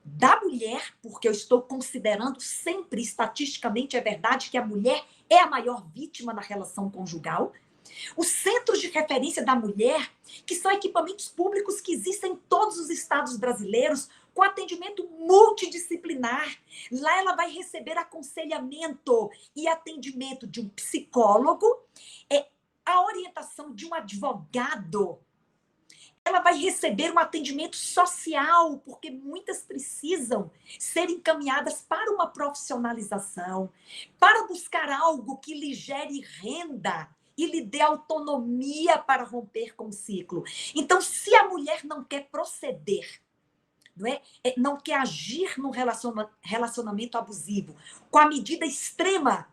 da mulher, porque eu estou considerando sempre, estatisticamente, é verdade que a mulher é a maior vítima na relação conjugal. Os centros de referência da mulher, que são equipamentos públicos que existem em todos os estados brasileiros, com atendimento multidisciplinar. Lá ela vai receber aconselhamento e atendimento de um psicólogo, a orientação de um advogado. Ela vai receber um atendimento social, porque muitas precisam ser encaminhadas para uma profissionalização, para buscar algo que lhe gere renda e lhe dê autonomia para romper com o ciclo. Então, se a mulher não quer proceder, não quer agir num relacionamento abusivo, com a medida extrema,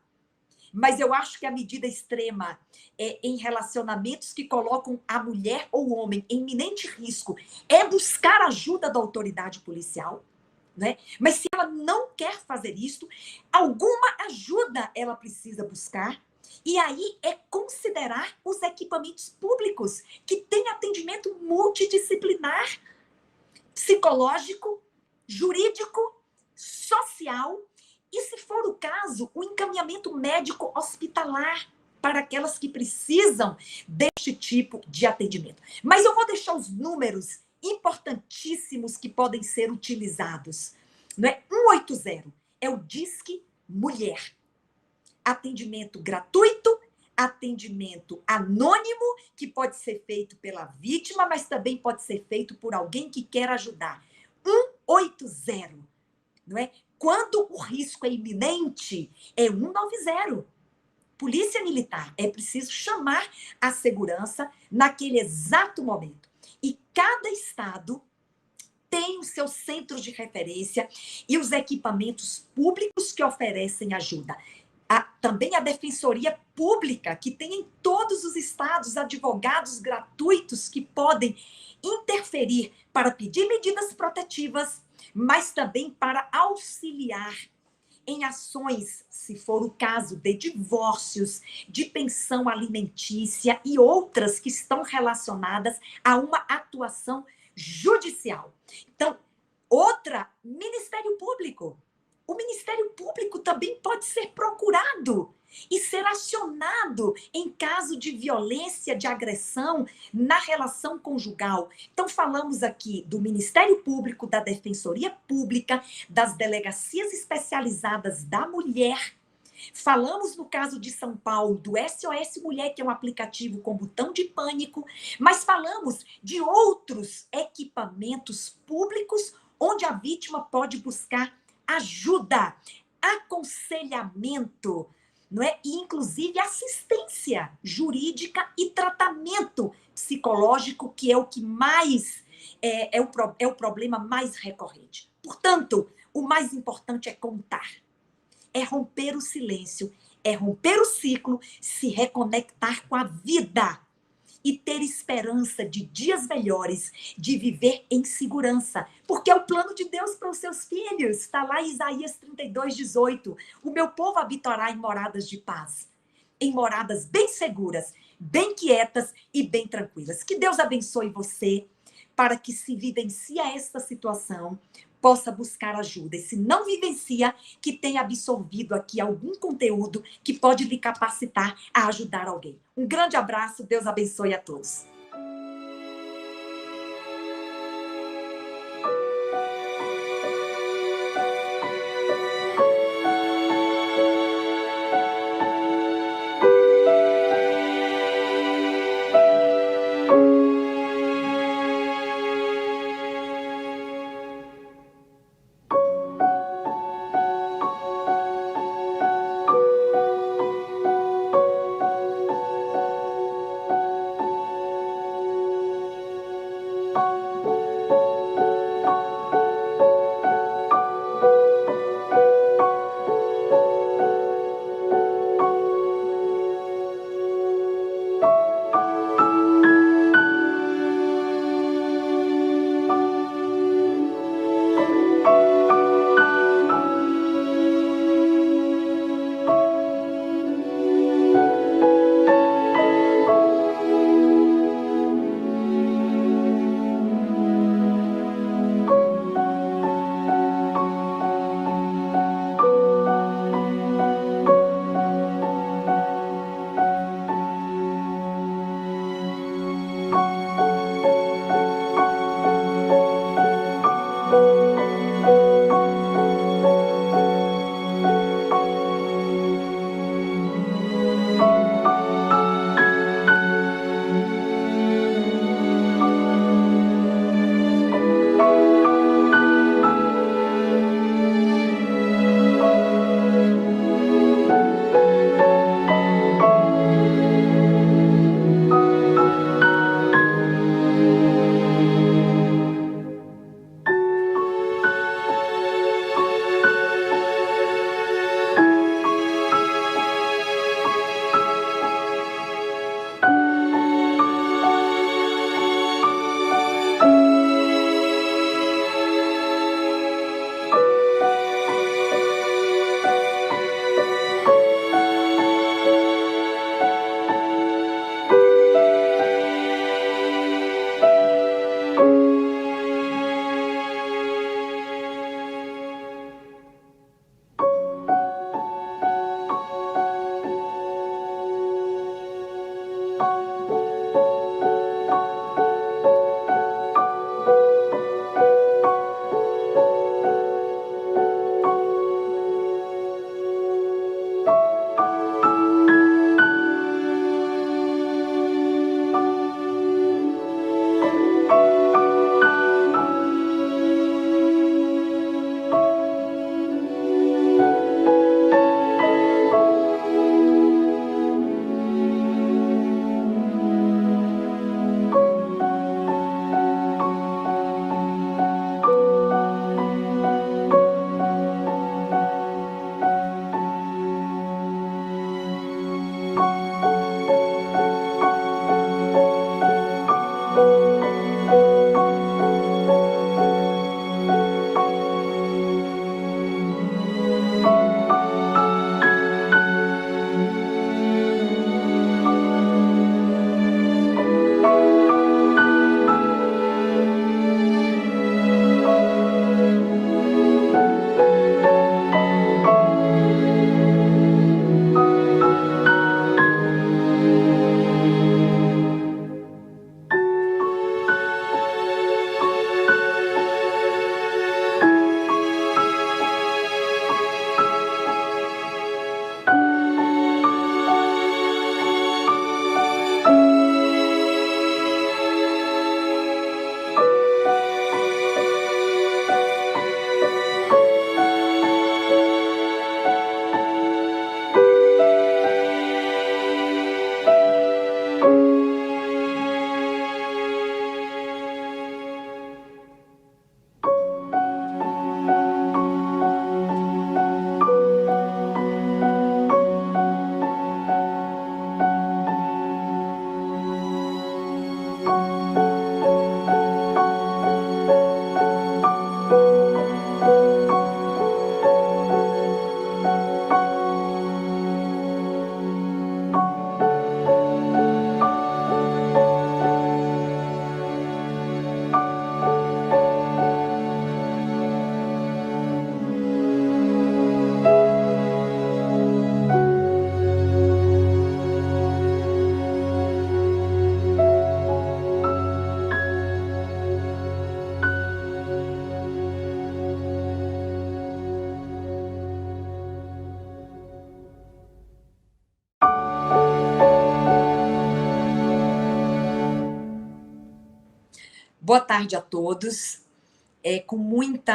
mas eu acho que a medida extrema em relacionamentos que colocam a mulher ou o homem em iminente risco é buscar ajuda da autoridade policial, né? Mas se ela não quer fazer isso, alguma ajuda ela precisa buscar. E aí é considerar os equipamentos públicos que têm atendimento multidisciplinar, psicológico, jurídico, social. E, se for o caso, o encaminhamento médico hospitalar para aquelas que precisam deste tipo de atendimento. Mas eu vou deixar os números importantíssimos que podem ser utilizados. Não é? 180 é o Disque Mulher. Atendimento gratuito, atendimento anônimo, que pode ser feito pela vítima, mas também pode ser feito por alguém que quer ajudar. 180, não é? Quando o risco é iminente, é 190. Polícia Militar. É preciso chamar a segurança naquele exato momento. E cada estado tem os seus centros de referência e os equipamentos públicos que oferecem ajuda. Também a Defensoria Pública, que tem em todos os estados advogados gratuitos que podem interferir para pedir medidas protetivas, mas também para auxiliar em ações, se for o caso de divórcios, de pensão alimentícia e outras que estão relacionadas a uma atuação judicial. Então, outra, Ministério Público. O Ministério Público também pode ser procurado e ser acionado em caso de violência, de agressão na relação conjugal. Então, falamos aqui do Ministério Público, da Defensoria Pública, das delegacias especializadas da mulher. Falamos, no caso de São Paulo, do SOS Mulher, que é um aplicativo com botão de pânico, mas falamos de outros equipamentos públicos onde a vítima pode buscar ajuda, aconselhamento, não é? E, inclusive, assistência jurídica e tratamento psicológico, que é o que mais é o problema mais recorrente. Portanto, o mais importante é contar, é romper o silêncio, é romper o ciclo, se reconectar com a vida e ter esperança de dias melhores, de viver em segurança. Porque é o plano de Deus para os seus filhos. Está lá em Isaías 32:18. O meu povo habitará em moradas de paz, em moradas bem seguras, bem quietas e bem tranquilas. Que Deus abençoe você. para que, se vivencia esta situação, possa buscar ajuda. E se não vivencia, que tenha absorvido aqui algum conteúdo que pode lhe capacitar a ajudar alguém. Um grande abraço, Deus abençoe a todos. Boa tarde a todos. Com muito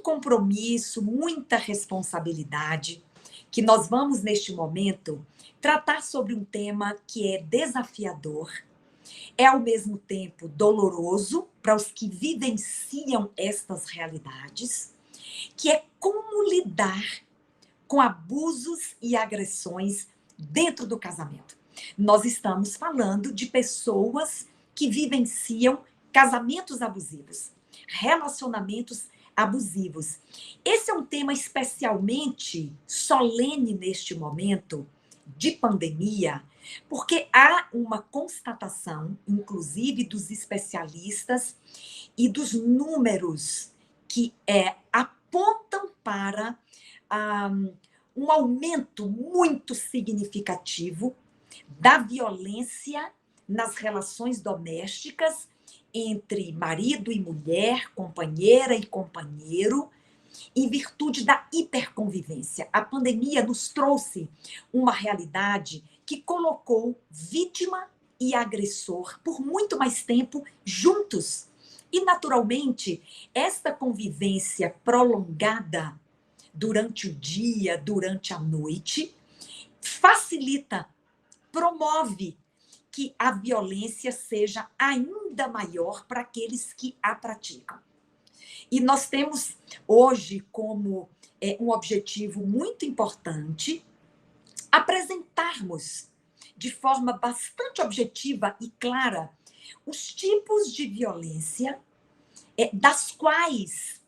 compromisso, muita responsabilidade, que nós vamos, neste momento, tratar sobre um tema que é desafiador, é ao mesmo tempo doloroso para os que vivenciam estas realidades, que é como lidar com abusos e agressões dentro do casamento. Nós estamos falando de pessoas que vivenciam casamentos abusivos, relacionamentos abusivos. Esse é um tema especialmente solene neste momento de pandemia, porque há uma constatação, inclusive dos especialistas e dos números que apontam para ah, um aumento muito significativo da violência nas relações domésticas entre marido e mulher, companheira e companheiro, em virtude da hiperconvivência. A pandemia nos trouxe uma realidade que colocou vítima e agressor por muito mais tempo juntos. E, naturalmente, esta convivência prolongada durante o dia, durante a noite, facilita, promove que a violência seja ainda maior para aqueles que a praticam. E nós temos hoje como um objetivo muito importante apresentarmos de forma bastante objetiva e clara os tipos de violência das quais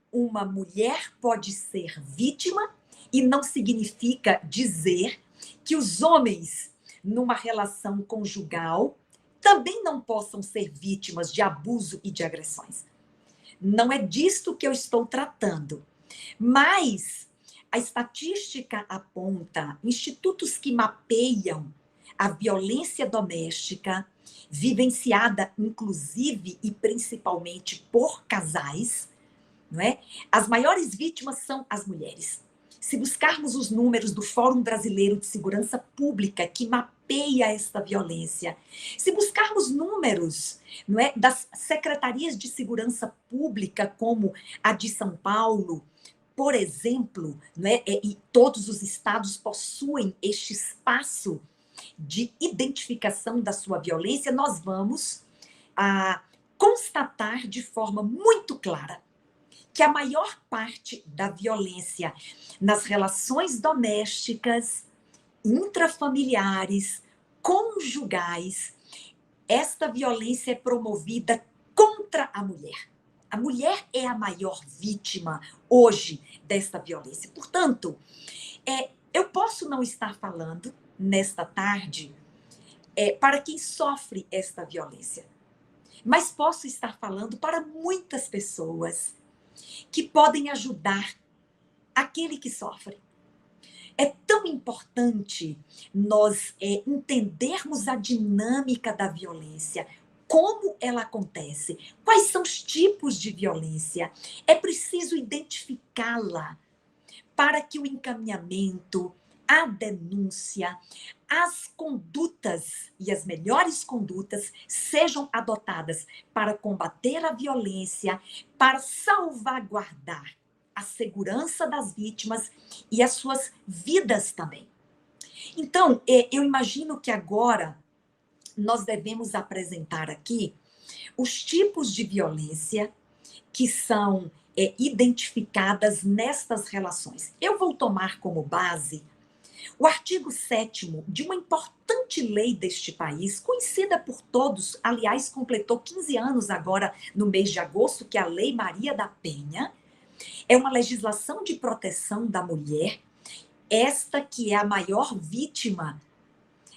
uma mulher pode ser vítima, e não significa dizer que os homens, numa relação conjugal, também não possam ser vítimas de abuso e de agressões. Não é disto que eu estou tratando. Mas a estatística aponta institutos que mapeiam a violência doméstica, vivenciada inclusive e principalmente por casais, não é? As maiores vítimas são as mulheres. Se buscarmos os números do Fórum Brasileiro de Segurança Pública, que mapeia esta violência, se buscarmos números, não é, das secretarias de segurança pública, como a de São Paulo, por exemplo, não é, e todos os estados possuem este espaço de identificação da sua violência, nós vamos constatar de forma muito clara que a maior parte da violência nas relações domésticas, intrafamiliares, conjugais, esta violência é promovida contra a mulher. A mulher é a maior vítima hoje desta violência. Portanto, eu posso não estar falando nesta tarde para quem sofre esta violência, mas posso estar falando para muitas pessoas que podem ajudar aquele que sofre. É tão importante nós entendermos a dinâmica da violência, como ela acontece, quais são os tipos de violência. É preciso identificá-la para que o encaminhamento, a denúncia, as condutas e as melhores condutas sejam adotadas para combater a violência, para salvaguardar a segurança das vítimas e as suas vidas também. Então, eu imagino que agora nós devemos apresentar aqui os tipos de violência que são identificadas nestas relações. Eu vou tomar como base o artigo 7º de uma importante lei deste país, conhecida por todos, aliás, completou 15 anos agora no mês de agosto, que é a Lei Maria da Penha. É uma legislação de proteção da mulher, esta que é a maior vítima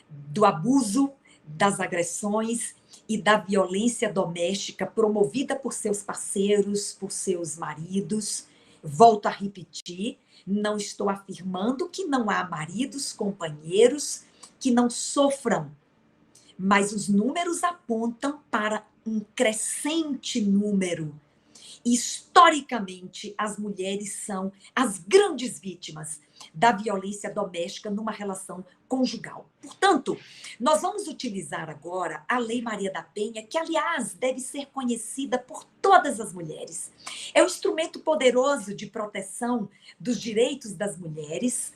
do abuso, das agressões e da violência doméstica promovida por seus parceiros, por seus maridos. Volto a repetir, não estou afirmando que não há maridos, companheiros que não sofram, mas os números apontam para um crescente número Historicamente, as mulheres são as grandes vítimas da violência doméstica numa relação conjugal. Portanto, nós vamos utilizar agora a Lei Maria da Penha, que, aliás, deve ser conhecida por todas as mulheres. É um instrumento poderoso de proteção dos direitos das mulheres.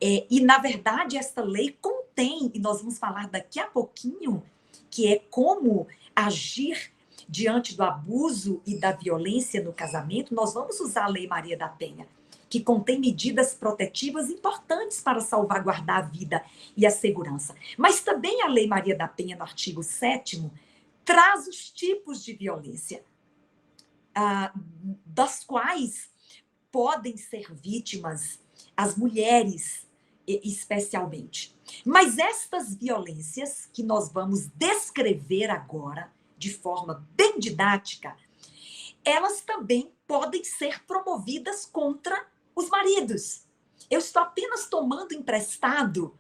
E, na verdade, esta lei contém, e nós vamos falar daqui a pouquinho, que é como agir diante do abuso e da violência no casamento. Nós vamos usar a Lei Maria da Penha, que contém medidas protetivas importantes para salvaguardar a vida e a segurança. Mas também a Lei Maria da Penha, no artigo 7º, traz os tipos de violência, das quais podem ser vítimas as mulheres, especialmente. Mas estas violências que nós vamos descrever agora, de forma bem didática, elas também podem ser promovidas contra os maridos. Eu estou apenas tomando emprestado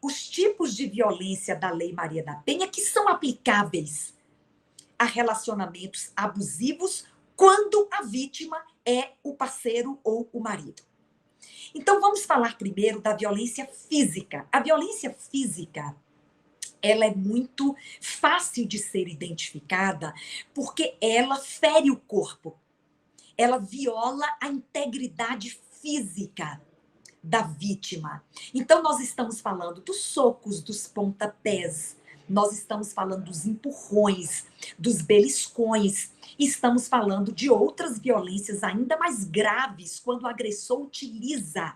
os tipos de violência da Lei Maria da Penha que são aplicáveis a relacionamentos abusivos quando a vítima é o parceiro ou o marido. Então, vamos falar primeiro da violência física. A violência física, ela é muito fácil de ser identificada porque ela fere o corpo. Ela viola a integridade física da vítima. Então, nós estamos falando dos socos, dos pontapés, nós estamos falando dos empurrões, dos beliscões, estamos falando de outras violências ainda mais graves, quando o agressor utiliza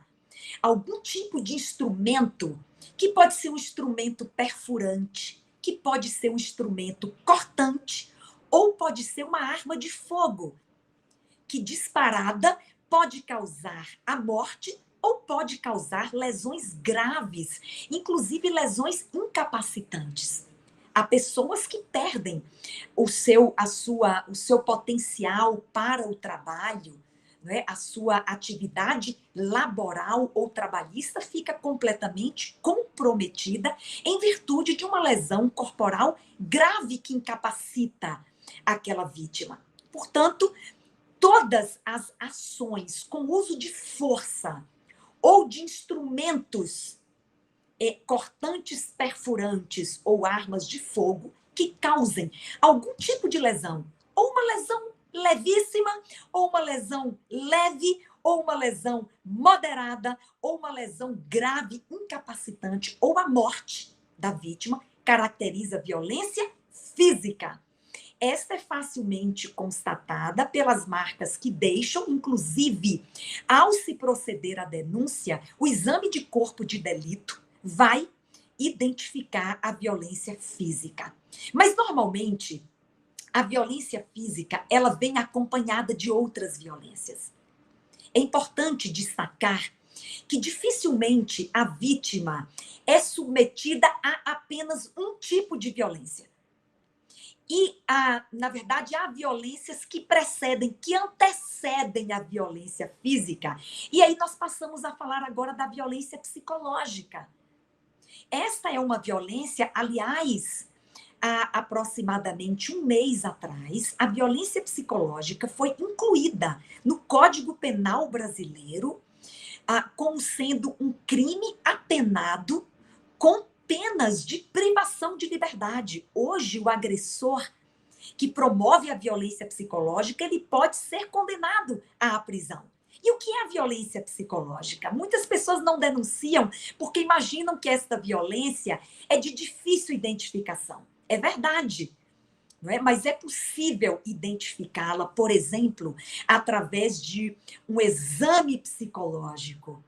algum tipo de instrumento, que pode ser um instrumento perfurante, que pode ser um instrumento cortante, ou pode ser uma arma de fogo, que disparada pode causar a morte ou pode causar lesões graves, inclusive lesões incapacitantes. Há pessoas que perdem o seu potencial para o trabalho, né? A sua atividade laboral ou trabalhista fica completamente comprometida em virtude de uma lesão corporal grave que incapacita aquela vítima. Portanto, todas as ações com uso de força ou de instrumentos cortantes, perfurantes ou armas de fogo que causem algum tipo de lesão, ou uma lesão levíssima, ou uma lesão leve, ou uma lesão moderada, ou uma lesão grave, incapacitante, ou a morte da vítima, caracteriza violência física. Esta é facilmente constatada pelas marcas que deixam, inclusive, ao se proceder à denúncia, o exame de corpo de delito vai identificar a violência física. Mas, normalmente, a violência física, ela vem acompanhada de outras violências. É importante destacar que dificilmente a vítima é submetida a apenas um tipo de violência. E, na verdade, há violências que precedem, que antecedem a violência física. E aí nós passamos a falar agora da violência psicológica. Esta é uma violência, aliás, há aproximadamente um mês atrás, a violência psicológica foi incluída no Código Penal brasileiro como sendo um crime apenado com penas de privação de liberdade. Hoje, o agressor que promove a violência psicológica, ele pode ser condenado à prisão. E o que é a violência psicológica? Muitas pessoas não denunciam porque imaginam que esta violência é de difícil identificação. É verdade, não é? Mas é possível identificá-la, por exemplo, através de um exame psicológico,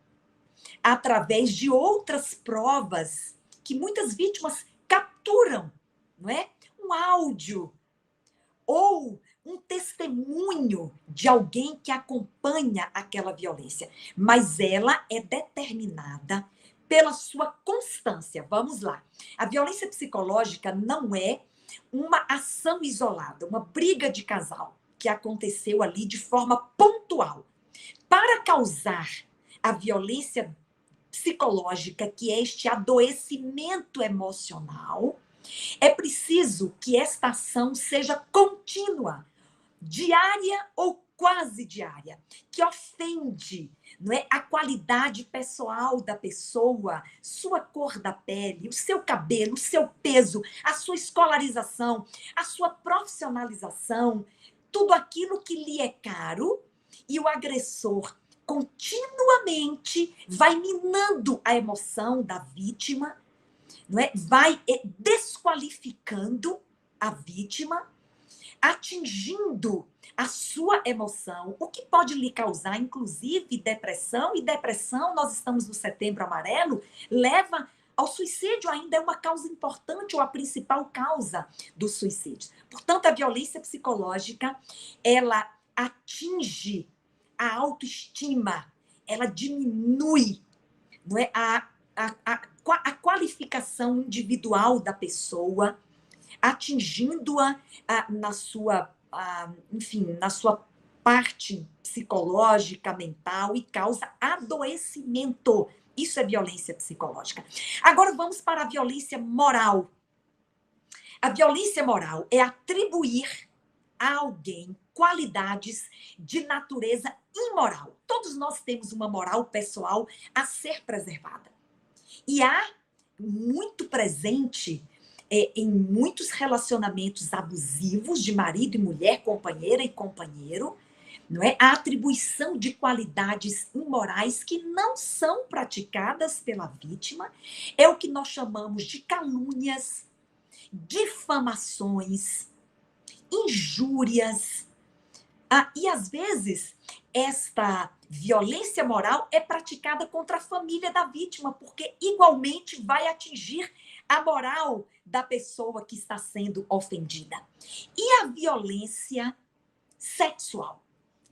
através de outras provas que muitas vítimas capturam, não é? Um áudio ou um testemunho de alguém que acompanha aquela violência. Mas ela é determinada pela sua constância. Vamos lá. A violência psicológica não é uma ação isolada, uma briga de casal que aconteceu ali de forma pontual. Para causar a violência psicológica, que é este adoecimento emocional, é preciso que esta ação seja contínua, diária ou quase diária, que ofende, não é, a qualidade pessoal da pessoa, sua cor da pele, o seu cabelo, o seu peso, a sua escolarização, a sua profissionalização, tudo aquilo que lhe é caro, e o agressor continuamente vai minando a emoção da vítima, não é? Vai desqualificando a vítima, atingindo a sua emoção, o que pode lhe causar, inclusive, depressão, e depressão, nós estamos no Setembro Amarelo, leva ao suicídio, ainda é uma causa importante, ou a principal causa do suicídio. Portanto, a violência psicológica, ela atinge a autoestima, ela diminui, não é, a qualificação individual da pessoa, atingindo-a na sua, enfim, na sua parte psicológica, mental, e causa adoecimento. Isso é violência psicológica. Agora vamos para a violência moral. A violência moral é atribuir a alguém qualidades de natureza imoral. Todos nós temos uma moral pessoal a ser preservada. E há muito presente em muitos relacionamentos abusivos de marido e mulher, companheira e companheiro, não é? A atribuição de qualidades imorais que não são praticadas pela vítima, é o que nós chamamos de calúnias, difamações, injúrias. E às vezes esta violência moral é praticada contra a família da vítima, porque igualmente vai atingir a moral da pessoa que está sendo ofendida. E a violência sexual,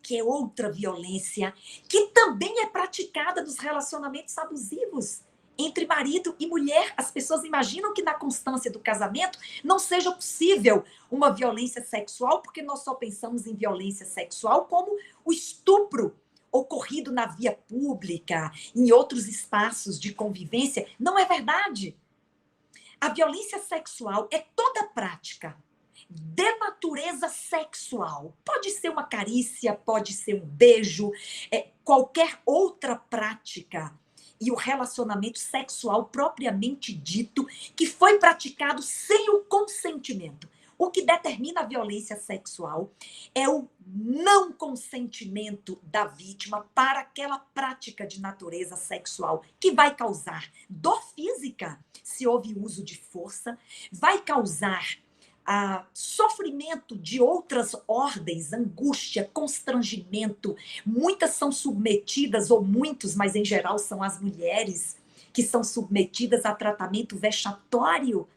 que é outra violência que também é praticada nos relacionamentos abusivos entre marido e mulher. As pessoas imaginam que na constância do casamento não seja possível uma violência sexual, porque nós só pensamos em violência sexual como o estupro ocorrido na via pública, em outros espaços de convivência. Não é verdade. A violência sexual é toda prática de natureza sexual. Pode ser uma carícia, pode ser um beijo, qualquer outra prática. E o relacionamento sexual propriamente dito, que foi praticado sem o consentimento. O que determina a violência sexual é o não consentimento da vítima para aquela prática de natureza sexual, que vai causar dor física, se houve uso de força, vai causar sofrimento de outras ordens, angústia, constrangimento. Muitas são submetidas, ou muitos, mas em geral são as mulheres, que são submetidas a tratamento vexatório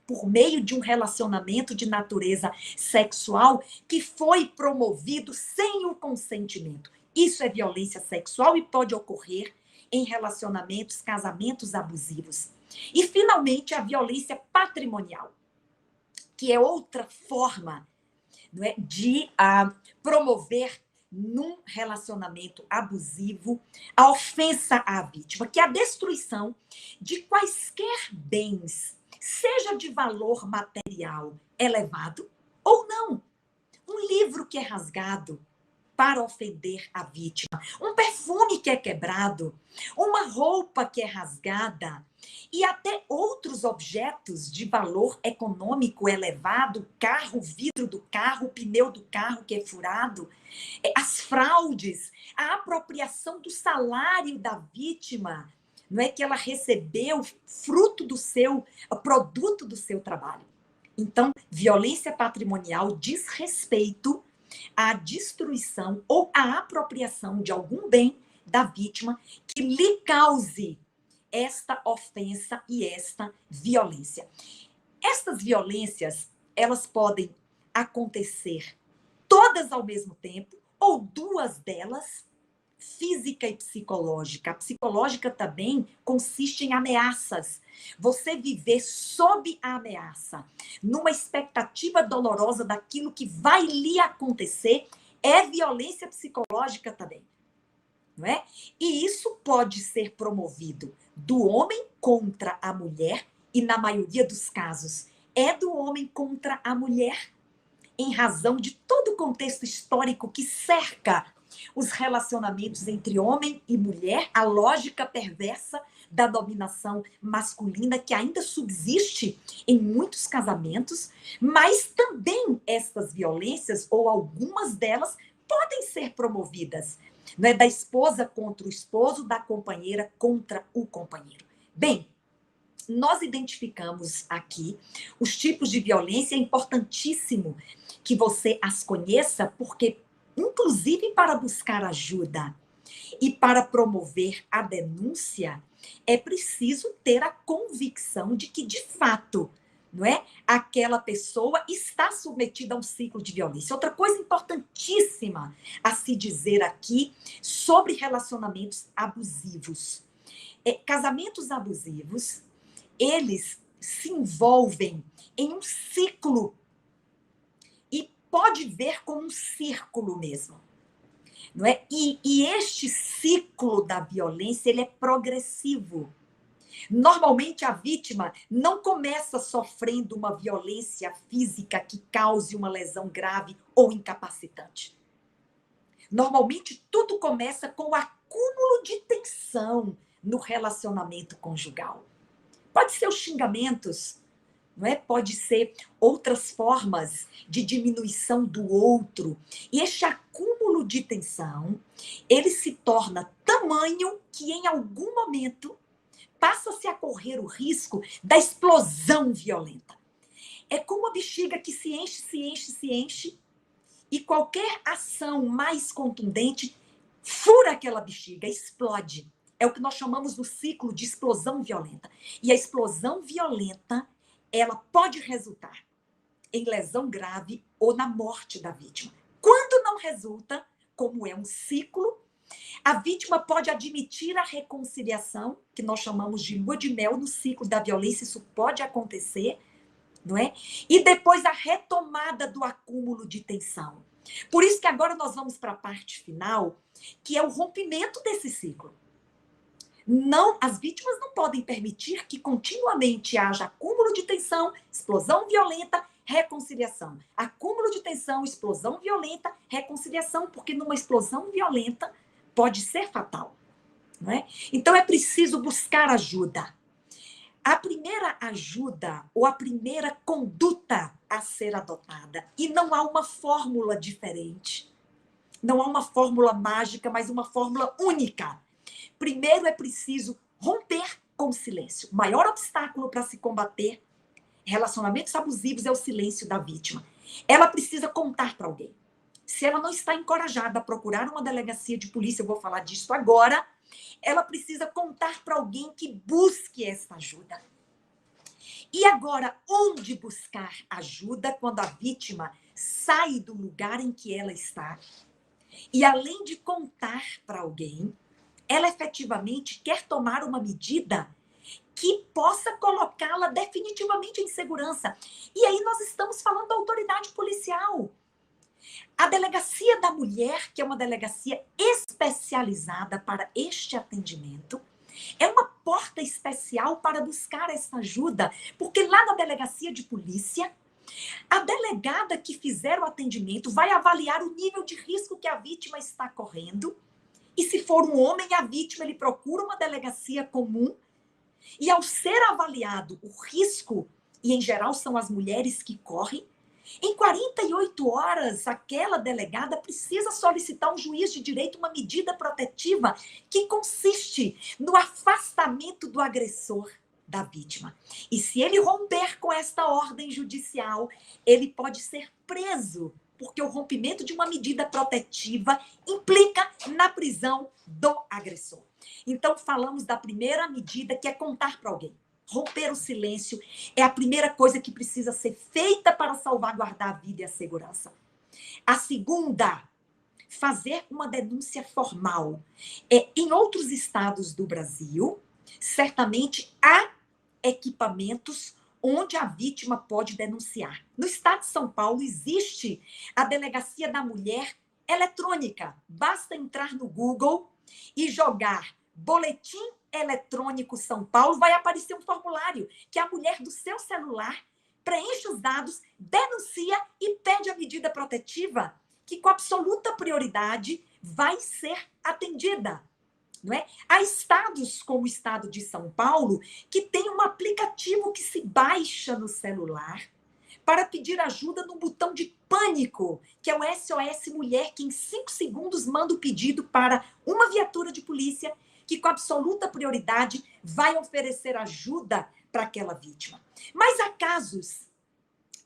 por meio de um relacionamento de natureza sexual que foi promovido sem o consentimento. Isso é violência sexual e pode ocorrer em relacionamentos, casamentos abusivos. E, finalmente, a violência patrimonial, que é outra forma, não é, de promover num relacionamento abusivo a ofensa à vítima, que é a destruição de quaisquer bens, seja de valor material elevado ou não. Um livro que é rasgado para ofender a vítima, um perfume que é quebrado, uma roupa que é rasgada, e até outros objetos de valor econômico elevado, carro, vidro do carro, pneu do carro que é furado, as fraudes, a apropriação do salário da vítima, não é, que ela recebeu fruto do seu, produto do seu trabalho. Então, violência patrimonial diz respeito à destruição ou à apropriação de algum bem da vítima que lhe cause esta ofensa e esta violência. Estas violências, elas podem acontecer todas ao mesmo tempo, ou duas delas, física e psicológica. A psicológica também consiste em ameaças. Você viver sob a ameaça, numa expectativa dolorosa daquilo que vai lhe acontecer, é violência psicológica também. Não é? E isso pode ser promovido do homem contra a mulher, e na maioria dos casos é do homem contra a mulher, em razão de todo o contexto histórico que cerca os relacionamentos entre homem e mulher, a lógica perversa da dominação masculina que ainda subsiste em muitos casamentos, mas também estas violências, ou algumas delas, podem ser promovidas, não é? Da esposa contra o esposo, da companheira contra o companheiro. Bem, nós identificamos aqui os tipos de violência. É importantíssimo que você as conheça, porque, inclusive, para buscar ajuda e para promover a denúncia, é preciso ter a convicção de que, de fato, não é? Aquela pessoa está submetida a um ciclo de violência. Outra coisa importantíssima a se dizer aqui sobre relacionamentos abusivos. Casamentos abusivos, eles se envolvem em um ciclo e pode ver como um círculo mesmo, não é? E este ciclo da violência, ele é progressivo. Normalmente a vítima não começa sofrendo uma violência física que cause uma lesão grave ou incapacitante. Normalmente tudo começa com o acúmulo de tensão no relacionamento conjugal. Pode ser os xingamentos, não é? Pode ser outras formas de diminuição do outro. E este acúmulo de tensão, ele se torna tamanho que em algum momento passa-se a correr o risco da explosão violenta. É como a bexiga que se enche, se enche, se enche, e qualquer ação mais contundente fura aquela bexiga, explode. É o que nós chamamos do ciclo de explosão violenta. E a explosão violenta, ela pode resultar em lesão grave ou na morte da vítima. Quando não resulta, como é um ciclo, a vítima pode admitir a reconciliação, que nós chamamos de lua de mel no ciclo da violência, isso pode acontecer, não é? E depois a retomada do acúmulo de tensão. Por isso que agora nós vamos para a parte final, que é o rompimento desse ciclo. Não, as vítimas não podem permitir que continuamente haja acúmulo de tensão, explosão violenta, reconciliação. Acúmulo de tensão, explosão violenta, reconciliação, porque numa explosão violenta pode ser fatal, não é? Então é preciso buscar ajuda. A primeira ajuda ou a primeira conduta a ser adotada, e não há uma fórmula diferente, não há uma fórmula mágica, mas uma fórmula única. Primeiro é preciso romper com o silêncio. O maior obstáculo para se combater relacionamentos abusivos é o silêncio da vítima. Ela precisa contar para alguém. Se ela não está encorajada a procurar uma delegacia de polícia, eu vou falar disso agora, ela precisa contar para alguém que busque essa ajuda. E agora, onde buscar ajuda quando a vítima sai do lugar em que ela está? E além de contar para alguém, ela efetivamente quer tomar uma medida que possa colocá-la definitivamente em segurança. E aí nós estamos falando da autoridade policial. A Delegacia da Mulher, que é uma delegacia especializada para este atendimento, é uma porta especial para buscar essa ajuda, porque lá na delegacia de polícia, a delegada que fizer o atendimento vai avaliar o nível de risco que a vítima está correndo. E se for um homem, a vítima, ele procura uma delegacia comum. E ao ser avaliado o risco, e em geral são as mulheres que correm, em 48 horas, aquela delegada precisa solicitar um juiz de direito uma medida protetiva que consiste no afastamento do agressor da vítima. E se ele romper com esta ordem judicial, ele pode ser preso, porque o rompimento de uma medida protetiva implica na prisão do agressor. Então, falamos da primeira medida, que é contar para alguém. Romper o silêncio é a primeira coisa que precisa ser feita para salvaguardar a vida e a segurança. A segunda, fazer uma denúncia formal. Em outros estados do Brasil, certamente há equipamentos onde a vítima pode denunciar. No estado de São Paulo existe a Delegacia da Mulher eletrônica. Basta entrar no Google e jogar Boletim Eletrônico São Paulo, vai aparecer um formulário que a mulher do seu celular preenche os dados, denuncia e pede a medida protetiva, que com absoluta prioridade vai ser atendida. Não é? Há estados como o estado de São Paulo que tem um aplicativo que se baixa no celular para pedir ajuda no botão de pânico, que é o SOS Mulher, que em 5 segundos manda o pedido para uma viatura de polícia que com absoluta prioridade vai oferecer ajuda para aquela vítima. Mas há casos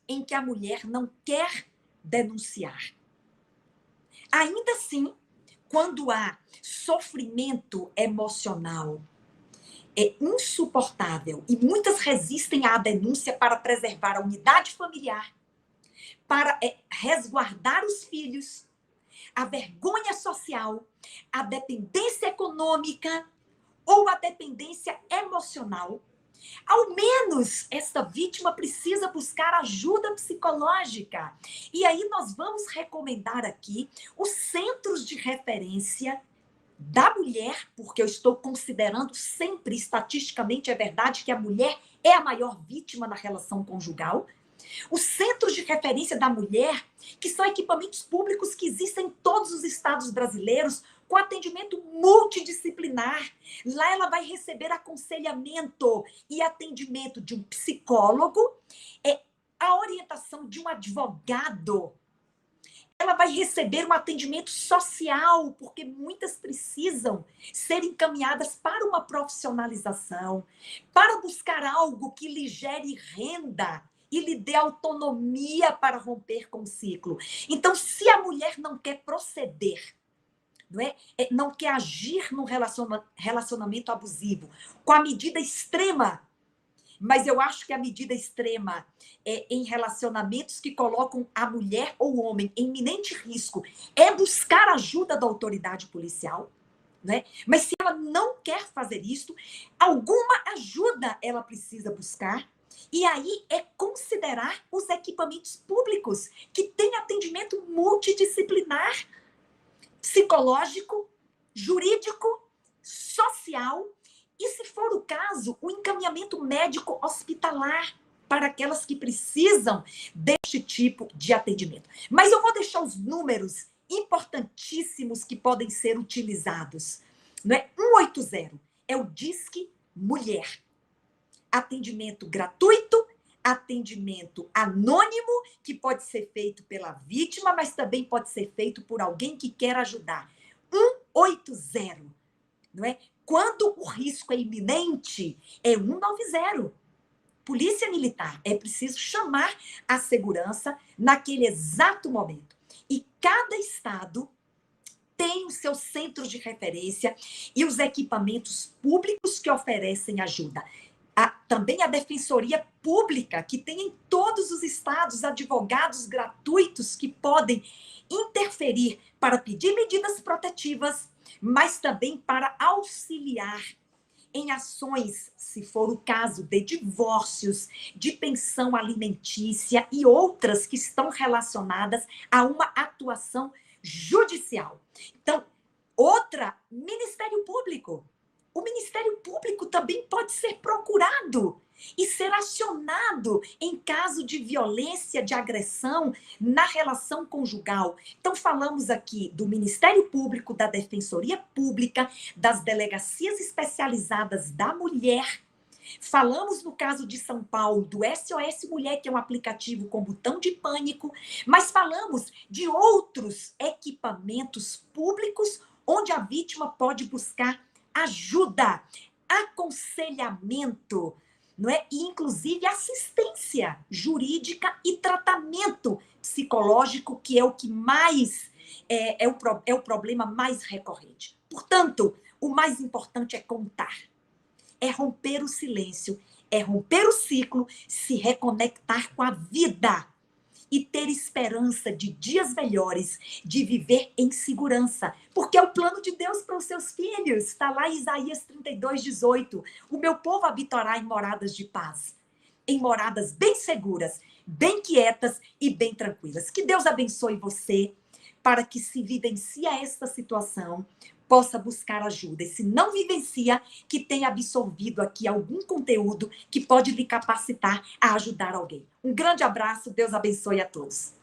em que a mulher não quer denunciar. Ainda assim, quando há sofrimento emocional insuportável e muitas resistem à denúncia para preservar a unidade familiar, para resguardar os filhos, a vergonha social, a dependência econômica ou a dependência emocional, ao menos esta vítima precisa buscar ajuda psicológica. E aí nós vamos recomendar aqui os centros de referência da mulher, porque eu estou considerando sempre, estatisticamente, é verdade que a mulher é a maior vítima na relação conjugal. Os centros de referência da mulher, que são equipamentos públicos que existem em todos os estados brasileiros, com atendimento multidisciplinar. Lá ela vai receber aconselhamento e atendimento de um psicólogo, a orientação de um advogado. Ela vai receber um atendimento social, porque muitas precisam ser encaminhadas para uma profissionalização, para buscar algo que lhe gere renda e lhe dê autonomia para romper com o ciclo. Então, se a mulher não quer proceder, não quer agir num relacionamento abusivo, com a medida extrema, mas eu acho que a medida extrema em relacionamentos que colocam a mulher ou o homem em iminente risco é buscar ajuda da autoridade policial, né? Mas se ela não quer fazer isso, alguma ajuda ela precisa buscar. E aí é considerar os equipamentos públicos que têm atendimento multidisciplinar, psicológico, jurídico, social e, se for o caso, o encaminhamento médico hospitalar para aquelas que precisam deste tipo de atendimento. Mas eu vou deixar os números importantíssimos que podem ser utilizados. Não é? 180 é o Disque Mulher. Atendimento gratuito, atendimento anônimo, que pode ser feito pela vítima, mas também pode ser feito por alguém que quer ajudar. 180, não é? Quando o risco é iminente, é 190. Polícia Militar, é preciso chamar a segurança naquele exato momento. E cada estado tem os seus centros de referência e os equipamentos públicos que oferecem ajuda. Também a Defensoria Pública, que tem em todos os estados advogados gratuitos que podem interferir para pedir medidas protetivas, mas também para auxiliar em ações, se for o caso, de divórcios, de pensão alimentícia e outras que estão relacionadas a uma atuação judicial. Então, outra, Ministério Público. O Ministério Público também pode ser procurado e ser acionado em caso de violência, de agressão na relação conjugal. Então, falamos aqui do Ministério Público, da Defensoria Pública, das delegacias especializadas da mulher. Falamos, no caso de São Paulo, do SOS Mulher, que é um aplicativo com botão de pânico, mas falamos de outros equipamentos públicos onde a vítima pode buscar ajuda, aconselhamento, não é? E, inclusive, assistência jurídica e tratamento psicológico, que é o que mais é o problema mais recorrente. Portanto, o mais importante é contar, é romper o silêncio, é romper o ciclo, se reconectar com a vida e ter esperança de dias melhores, de viver em segurança. Porque é o plano de Deus para os seus filhos. Está lá em Isaías 32:18. O meu povo habitará em moradas de paz, em moradas bem seguras, bem quietas e bem tranquilas. Que Deus abençoe você para que se vivencie esta situação possa buscar ajuda. E se não vivencia, que tenha absorvido aqui algum conteúdo que pode lhe capacitar a ajudar alguém. Um grande abraço, Deus abençoe a todos.